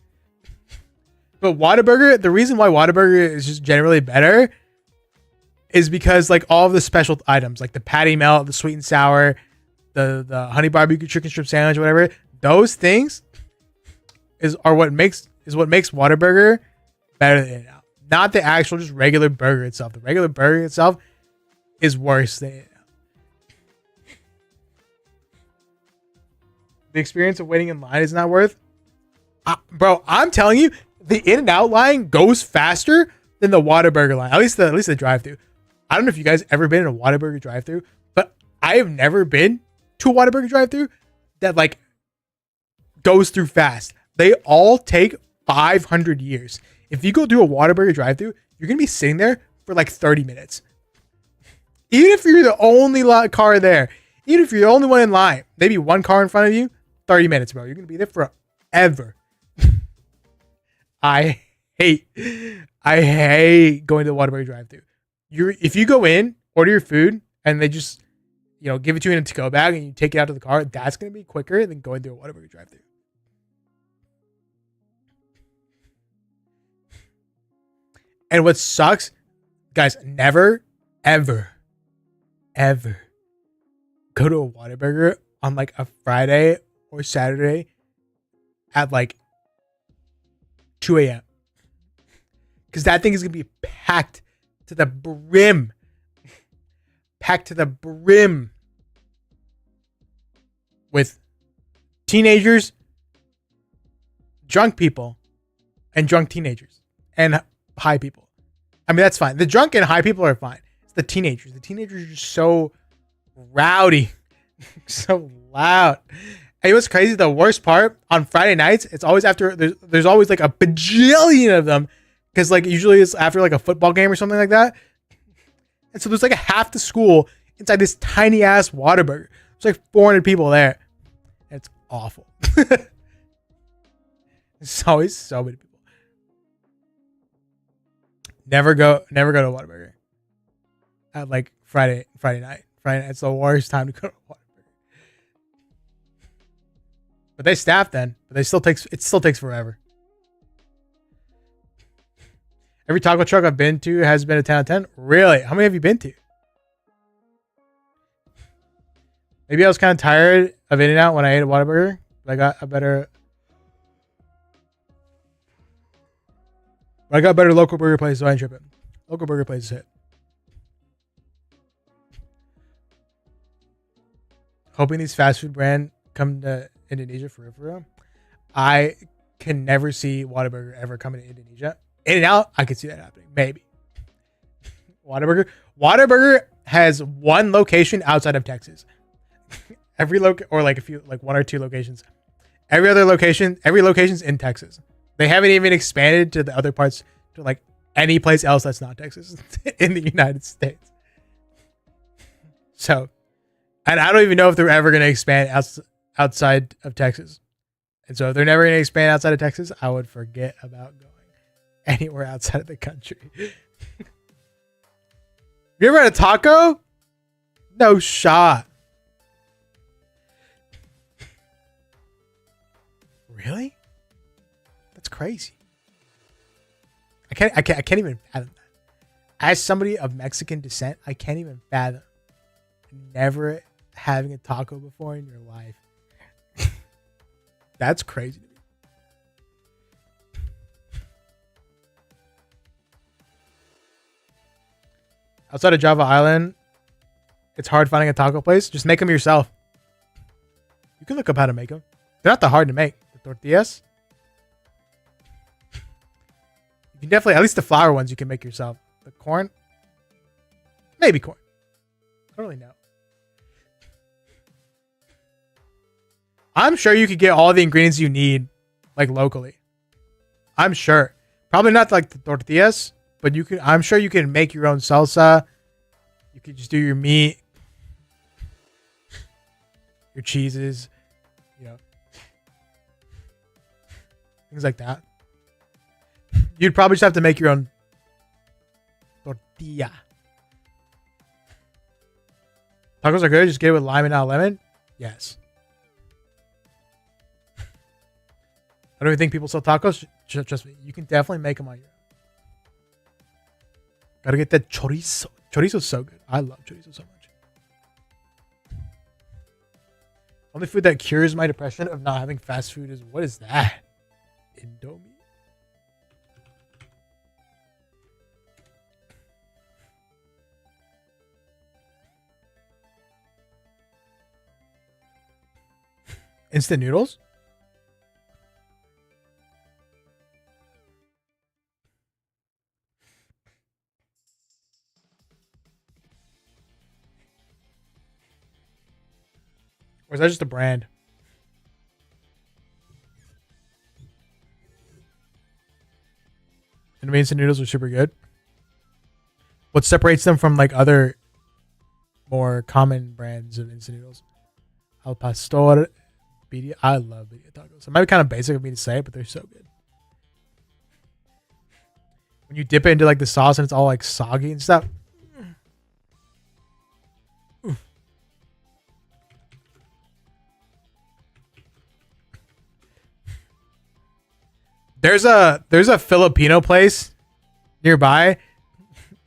But Whataburger, the reason why Whataburger is just generally better is because like all of the special items, like the patty melt, the sweet and sour, the honey barbecue chicken strip sandwich, whatever, those things is what makes Whataburger better than In-N-Out. Not the actual just regular burger itself. The regular burger itself is worse than In-N-Out. The experience of waiting in line is not worth. Bro, I'm telling you, the In-N-Out line goes faster than the Whataburger line. At least the drive-thru. I don't know if you guys ever been in a Whataburger drive-thru, but I have never been to a Whataburger drive-thru that like goes through fast. They all take 500 years. If you go do a Whataburger drive-thru, you're gonna be sitting there for like 30 minutes. Even if you're the only car there, even if you're the only one in line, maybe one car in front of you, 30 minutes, bro. You're gonna be there forever. I hate going to the Whataburger drive-thru. If you go in, order your food, and they just give it to you in a to-go bag and you take it out to the car, that's gonna be quicker than going through a Whataburger drive-thru. And what sucks, guys, never, ever, ever go to a Whataburger on like a Friday or Saturday at like 2 a.m. Because that thing is going to be packed to the brim. Packed to the brim with teenagers, drunk people, and drunk teenagers, and high people. I mean, that's fine. The drunk and high people are fine. It's the teenagers. The teenagers are just so rowdy, so loud. And what's crazy, the worst part, on Friday nights, it's always after, there's always like a bajillion of them, because like usually it's after like a football game or something like that. And so there's like a half the school inside this tiny ass Whataburger. There's like 400 people there. And it's awful. There's always so many people. Never go to Whataburger at like Friday night. Friday night, it's the worst time to go to Whataburger. But they staff then. But it still takes forever. Every taco truck I've been to has been a 10 out of 10. Really? How many have you been to? Maybe I was kind of tired of In-N-Out when I ate a Whataburger. But I got better local burger places, so I ain't tripping. Local burger places hit. Hoping these fast food brands come to Indonesia for real. I can never see Whataburger ever coming to Indonesia. In-N-Out, I could see that happening. Maybe. Whataburger has one location outside of Texas. Or like a few, like one or two locations. Every location's in Texas. They haven't even expanded to the other parts, to like any place else that's not Texas in the United States. So, and I don't even know if they're ever going to expand outside of Texas. And so if they're never going to expand outside of Texas, I would forget about going anywhere outside of the country. You ever had a taco? No shot. Really? That's crazy. I can't even fathom that. As somebody of Mexican descent, I can't even fathom never having a taco before in your life. That's crazy to me. Outside of Java Island, it's hard finding a taco place. Just make them yourself. You can look up how to make them. They're not that hard to make. The tortillas. You can definitely, at least the flour ones, you can make yourself. The corn, maybe corn. I don't really know. I'm sure you could get all the ingredients you need, like locally. I'm sure. Probably not like the tortillas, but you can. I'm sure you can make your own salsa. You could just do your meat, your cheeses, you know, things like that. You'd probably just have to make your own tortilla. Tacos are good. Just get it with lime and not lemon. Yes. I don't even think people sell tacos. Trust me, you can definitely make them on your own. Gotta get that chorizo. Chorizo's so good. I love chorizo so much. Only food that cures my depression of not having fast food is, what is that? Indomie. Instant noodles? Or is that just a brand? And instant noodles are super good. What separates them from like other more common brands of instant noodles? Al Pastor, birria. I love birria tacos. It might be kind of basic of me to say, but they're so good. When you dip it into like the sauce and it's all like soggy and stuff. There's a Filipino place nearby,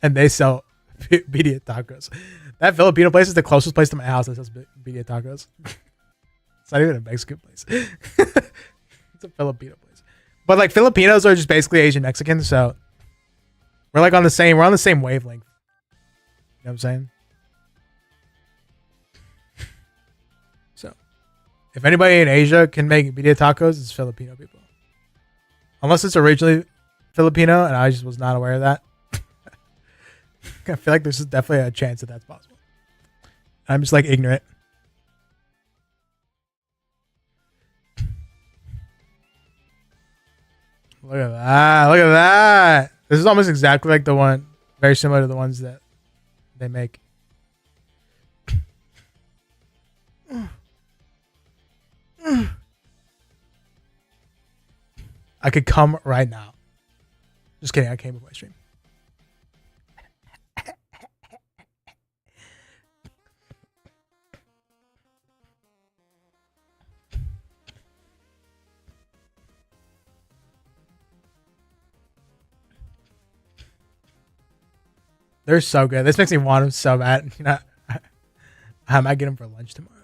and they sell birria tacos. That Filipino place is the closest place to my house that sells birria tacos. It's not even a Mexican place. It's a Filipino place. But like Filipinos are just basically Asian Mexicans, so we're like on the same wavelength. You know what I'm saying? So if anybody in Asia can make birria tacos, it's Filipino people. Unless it's originally Filipino, and I just was not aware of that. I feel like there's definitely a chance that that's possible. I'm just like ignorant. Look at that. Look at that. This is almost exactly like the one, very similar to the ones that they make. I could come right now. Just kidding. I came with my stream. They're so good. This makes me want them so bad. You know, I might get them for lunch tomorrow.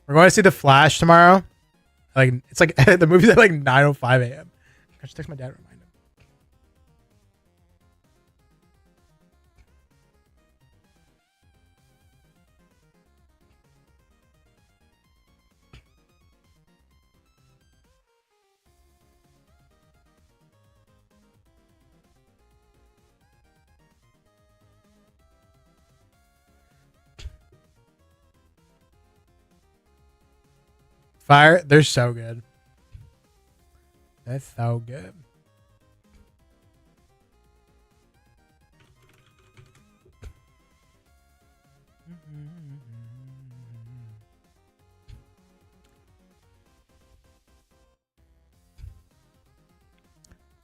We're going to see The Flash tomorrow. Like it's like the movie's at like 9:05 a.m. I should text my dad to remind him. Fire, they're so good. That's so good.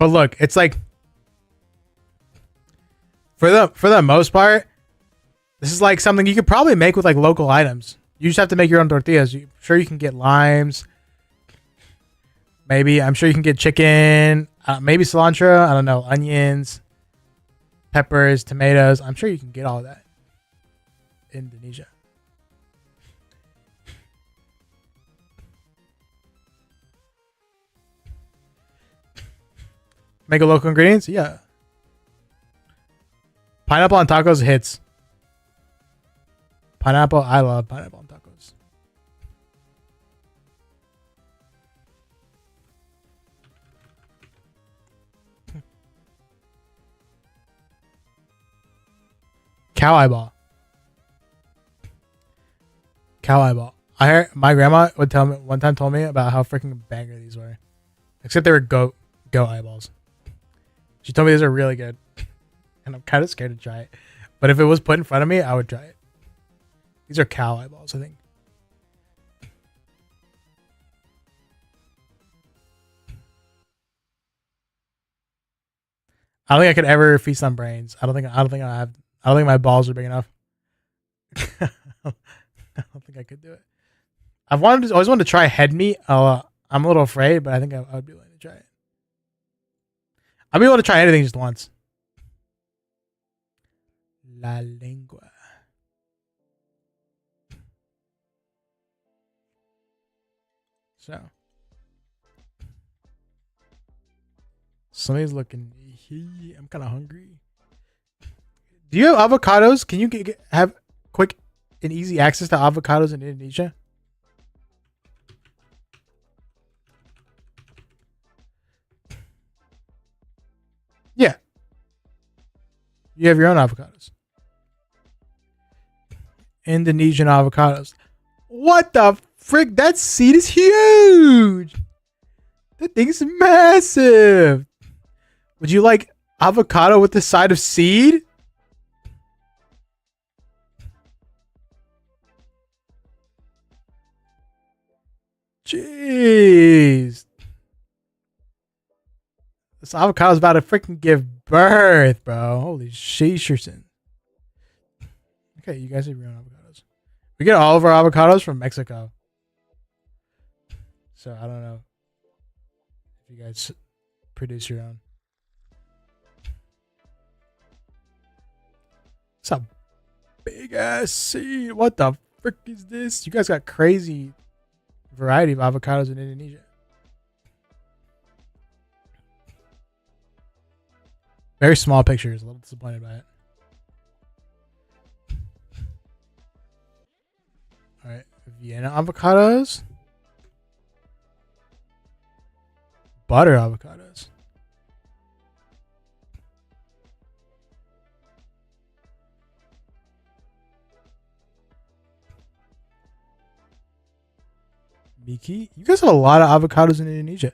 But look, it's like for the most part, this is like something you could probably make with like local items. You just have to make your own tortillas. Sure, you can get limes. Maybe I'm sure you can get chicken. Maybe cilantro. I don't know. Onions, peppers, tomatoes. I'm sure you can get all of that in Indonesia. Make a local ingredients? Yeah. Pineapple on tacos hits. Pineapple, I love pineapple on tacos. Cow eyeball. Cow eyeball. I heard my grandma would tell me one time told me about how freaking banger these were. Except they were goat eyeballs. She told me these are really good. And I'm kind of scared to try it. But if it was put in front of me, I would try it. These are cow eyeballs, I think. I don't think I could ever feast on brains. I don't think my balls are big enough. I don't think I could do it. Always wanted to try head meat. I'm a little afraid, but I think I would be willing to try it. I'll be able to try anything just once. La lengua. So. Somebody's looking. I'm kind of hungry. Do you have avocados? Can you have quick and easy access to avocados in Indonesia? Yeah. You have your own avocados. Indonesian avocados. What the frick? That seed is huge. That thing's massive. Would you like avocado with the side of seed? Jeez. This avocado's about to freaking give birth, bro. Holy sheesherson. Okay, you guys have your own avocados. We get all of our avocados from Mexico. So I don't know if you guys produce your own. It's a big ass seed. What the frick is this? You guys got crazy variety of avocados in Indonesia. Very small pictures. A little disappointed by it. All right, Vienna avocados. Butter avocados. Miki, you guys have a lot of avocados in Indonesia.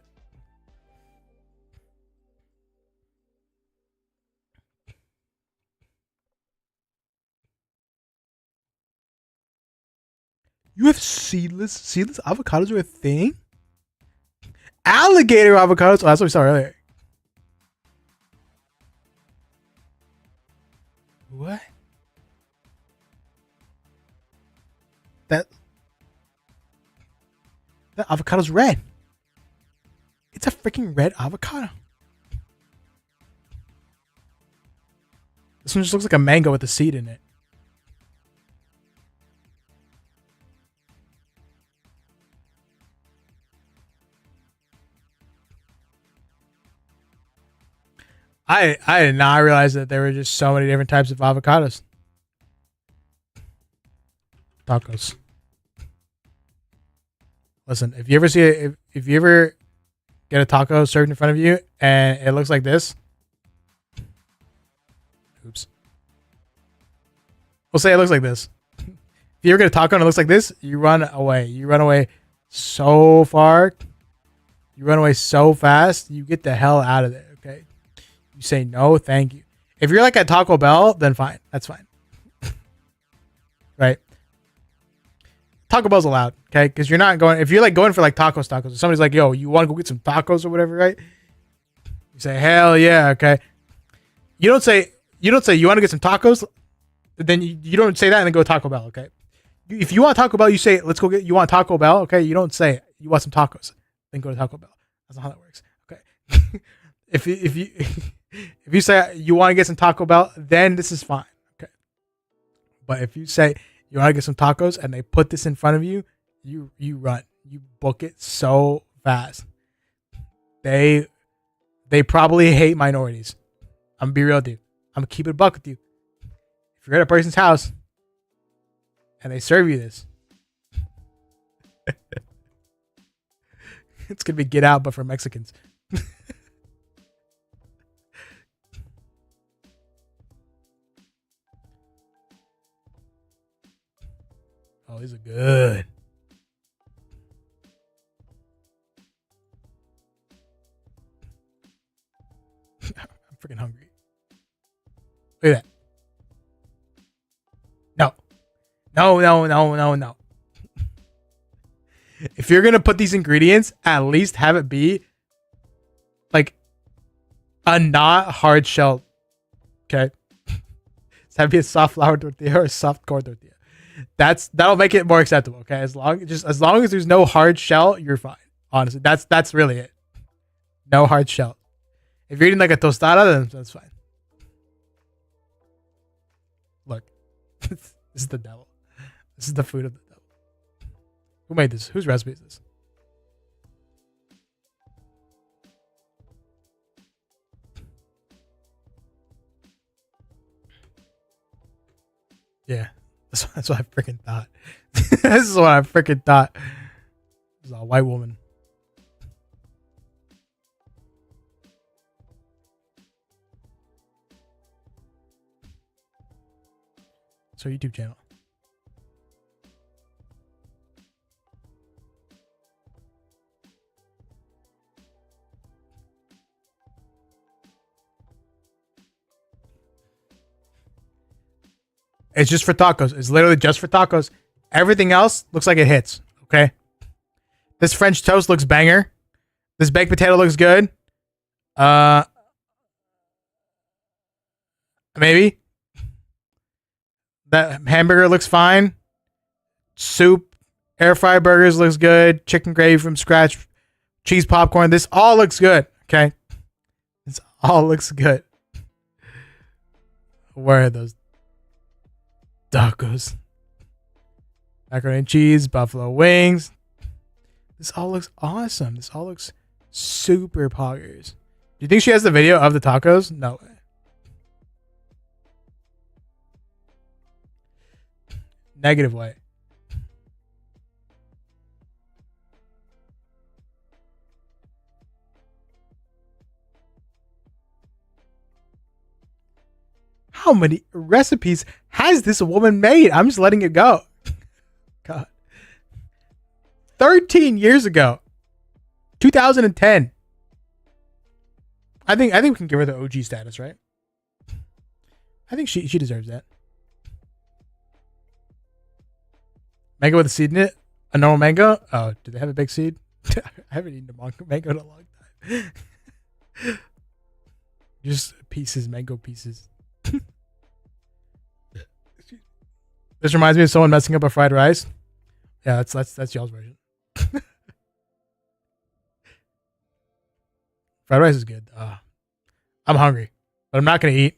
You have seedless avocados are a thing? Alligator avocados. Oh, that's what we saw earlier. What? That avocado's red. It's a freaking red avocado. This one just looks like a mango with a seed in it. I did not realize that there were just so many different types of avocados. Tacos. Listen, if you ever see if you ever get a taco served in front of you and it looks like this, oops. We'll say it looks like this. If you ever get a taco and it looks like this, you run away. You run away so far. You run away so fast. You get the hell out of there. Okay. You say no, thank you. If you're like at Taco Bell, then fine. That's fine. Right? Taco Bell's allowed, okay? Because you're not going, if you're like going for like tacos, somebody's like, yo, you want to go get some tacos or whatever, right? You say, hell yeah, okay. You don't say you want to get some tacos, then you don't say that and then go to Taco Bell, okay? If you want Taco Bell, you say, let's go get, you want Taco Bell, okay? You don't say, you want some tacos, then go to Taco Bell. That's not how that works, okay? if you say you want to get some Taco Bell, then this is fine, okay? But if you say you want to get some tacos and they put this in front of you, you run. You book it so fast. They probably hate minorities. I'm gonna be real with you. I'm gonna keep it a buck with you. If you're at a person's house and they serve you this, it's gonna be Get Out, but for Mexicans. Oh, these are good. I'm freaking hungry. Look at that. No. If you're gonna put these ingredients, at least have it be like a not hard shell. Okay, it's have to be a soft flour tortilla or a soft corn tortilla. That'll make it more acceptable. Okay, as long as there's no hard shell, you're fine. Honestly, that's really it. No hard shell. If you're eating like a tostada, then that's fine. Look, this is the devil. This is the food of the devil. Who made this? Whose recipe is this? Yeah, that's what I freaking thought. This is what I freaking thought. This is a white woman. It's our YouTube channel. It's just for tacos. It's literally just for tacos. Everything else looks like it hits. Okay. This French toast looks banger. This baked potato looks good. Maybe. That hamburger looks fine. Soup, air fry burgers looks good. Chicken gravy from scratch. Cheese popcorn. This all looks good. Okay. This all looks good. Where are those tacos? Macaroni and cheese, buffalo wings. This all looks awesome. This all looks super poggers. Do you think she has the video of the tacos? No way. Negative way. How many recipes has this woman made? I'm just letting it go. God. 13 years ago. 2010. I think we can give her the OG status, right? I think she deserves that. Mango with a seed in it? A normal mango? Oh, do they have a big seed? I haven't eaten a mango in a long time. Just pieces, mango pieces. This reminds me of someone messing up a fried rice. Yeah, that's y'all's version. Fried rice is good. I'm hungry, but I'm not gonna eat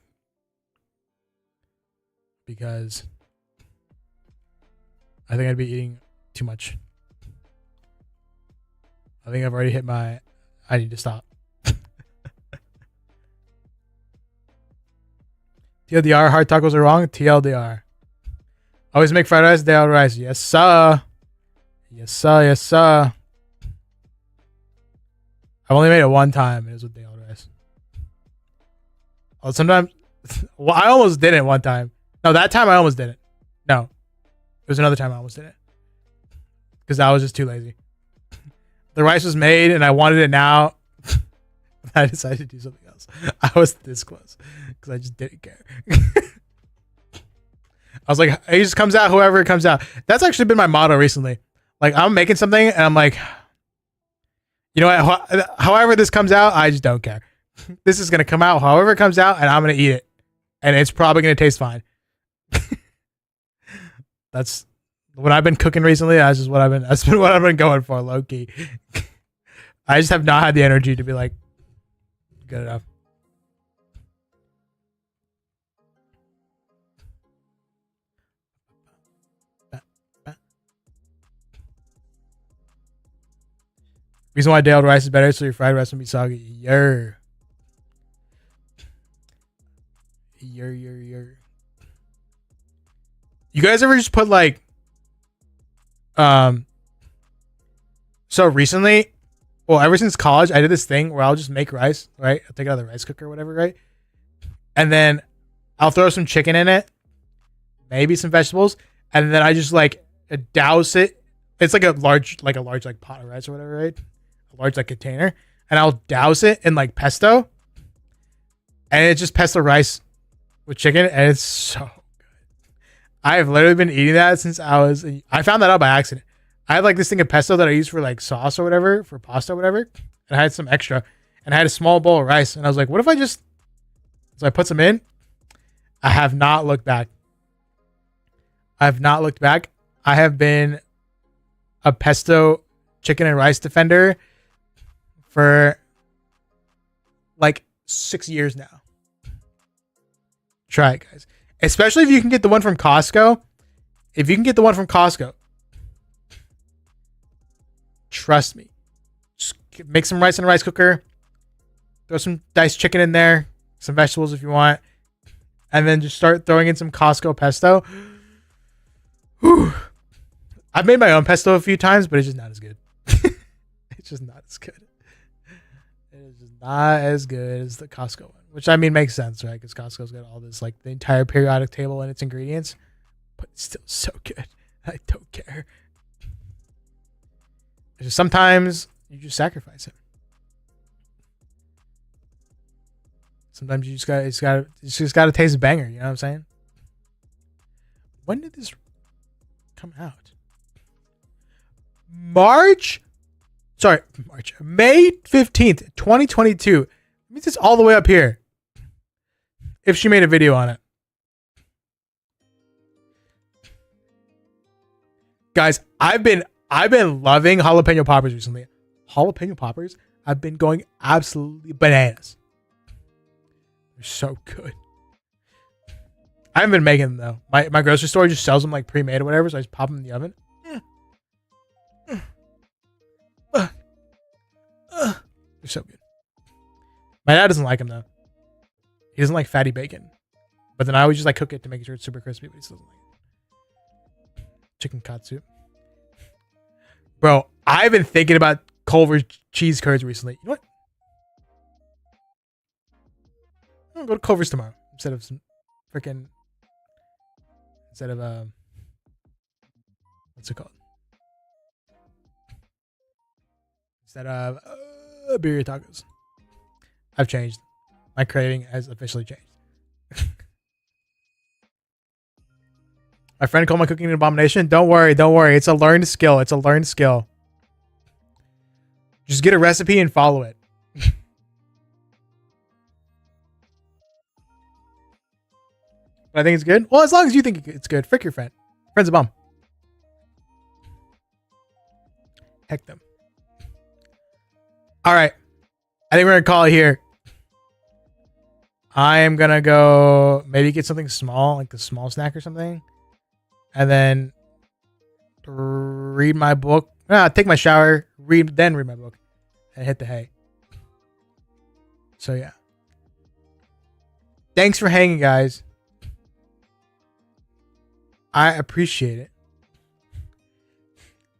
because I think I'd be eating too much. I think I've already hit my. I need to stop. TLDR, hard tacos are wrong. TLDR. Always make fried rice, day out rice. Yes, sir. Yes, sir. Yes, sir. I've only made it one time. It was with day out rice. Oh, sometimes. Well, I almost did it one time. No, that time I almost did it. No. It was another time I almost did it. Because I was just too lazy. The rice was made and I wanted it now. I decided to do something else. I was this close. Because I just didn't care. I was like, it just comes out whoever it comes out. That's actually been my motto recently. Like, I'm making something and I'm like, you know what? However this comes out, I just don't care. This is gonna come out however it comes out, and I'm gonna eat it, and it's probably gonna taste fine. That's what I've been cooking recently. That's what I've been going for, low key. I just have not had the energy to be like good enough. Reason why day-old rice is better, so your fried rice will be soggy. Yer. You guys ever just put like so recently, well, ever since college, I did this thing where I'll just make rice, right? I'll take it out of the rice cooker or whatever, right? And then I'll throw some chicken in it, maybe some vegetables, and then I just like douse it. It's like a large like pot of rice or whatever, right? A large like container, and I'll douse it in like pesto, and it's just pesto rice with chicken, and it's so good. I have literally been eating that since I found that out by accident. I had like this thing of pesto that I use for like sauce or whatever, for pasta or whatever, and I had some extra, and I had a small bowl of rice, and I was like, what if I just, so I put some in. I have not looked back. I have been a pesto chicken and rice defender for like 6 years now. Try it, guys. Especially if you can get the one from Costco. If you can get the one from Costco, trust me. Just make some rice in a rice cooker. Throw some diced chicken in there. Some vegetables if you want. And then just start throwing in some Costco pesto. Whew. I've made my own pesto a few times, but it's just not as good. It's just not as good. It is just not as good as the Costco one. Which, I mean, makes sense, right? Because Costco's got all this, like, the entire periodic table and its ingredients. But it's still so good. I don't care. It's just sometimes you just sacrifice it. Sometimes you just gotta taste a banger. You know what I'm saying? When did this come out? May 15th, 2022. It means it's all the way up here. If she made a video on it. Guys, I've been loving jalapeno poppers recently. Jalapeno poppers, I've been going absolutely bananas. They're so good. I haven't been making them though. My grocery store just sells them like pre-made or whatever, so I just pop them in the oven. They're so good. My dad doesn't like them though. He doesn't like fatty bacon. But then I always just like cook it to make sure it's super crispy, but he still doesn't like it. Chicken katsu. Bro, I've been thinking about Culver's cheese curds recently. You know what? I'm gonna go to Culver's tomorrow instead of what's it called? Instead of birria tacos. I've changed. My craving has officially changed. My friend called my cooking an abomination. Don't worry. It's a learned skill. Just get a recipe and follow it. But I think it's good. Well, as long as you think it's good. Frick your friend. Friend's a bum. Heck them. All right. I think we're going to call it here. I am going to go maybe get something small, like a small snack or something. And then read my book. Take my shower, read my book, and hit the hay. So, yeah. Thanks for hanging, guys. I appreciate it.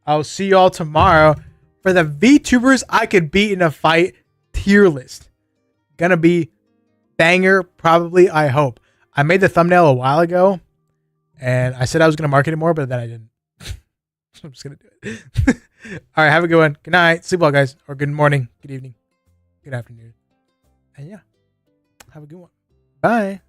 I'll see y'all tomorrow for the VTubers I could beat in a fight tier list. Gonna be banger, probably, I hope. I made the thumbnail a while ago, and I said I was gonna market it more, but then I didn't. So I'm just gonna do it. All right, have a good one. Good night. Sleep well, guys. Or good morning, good evening, good afternoon. And yeah, have a good one. Bye.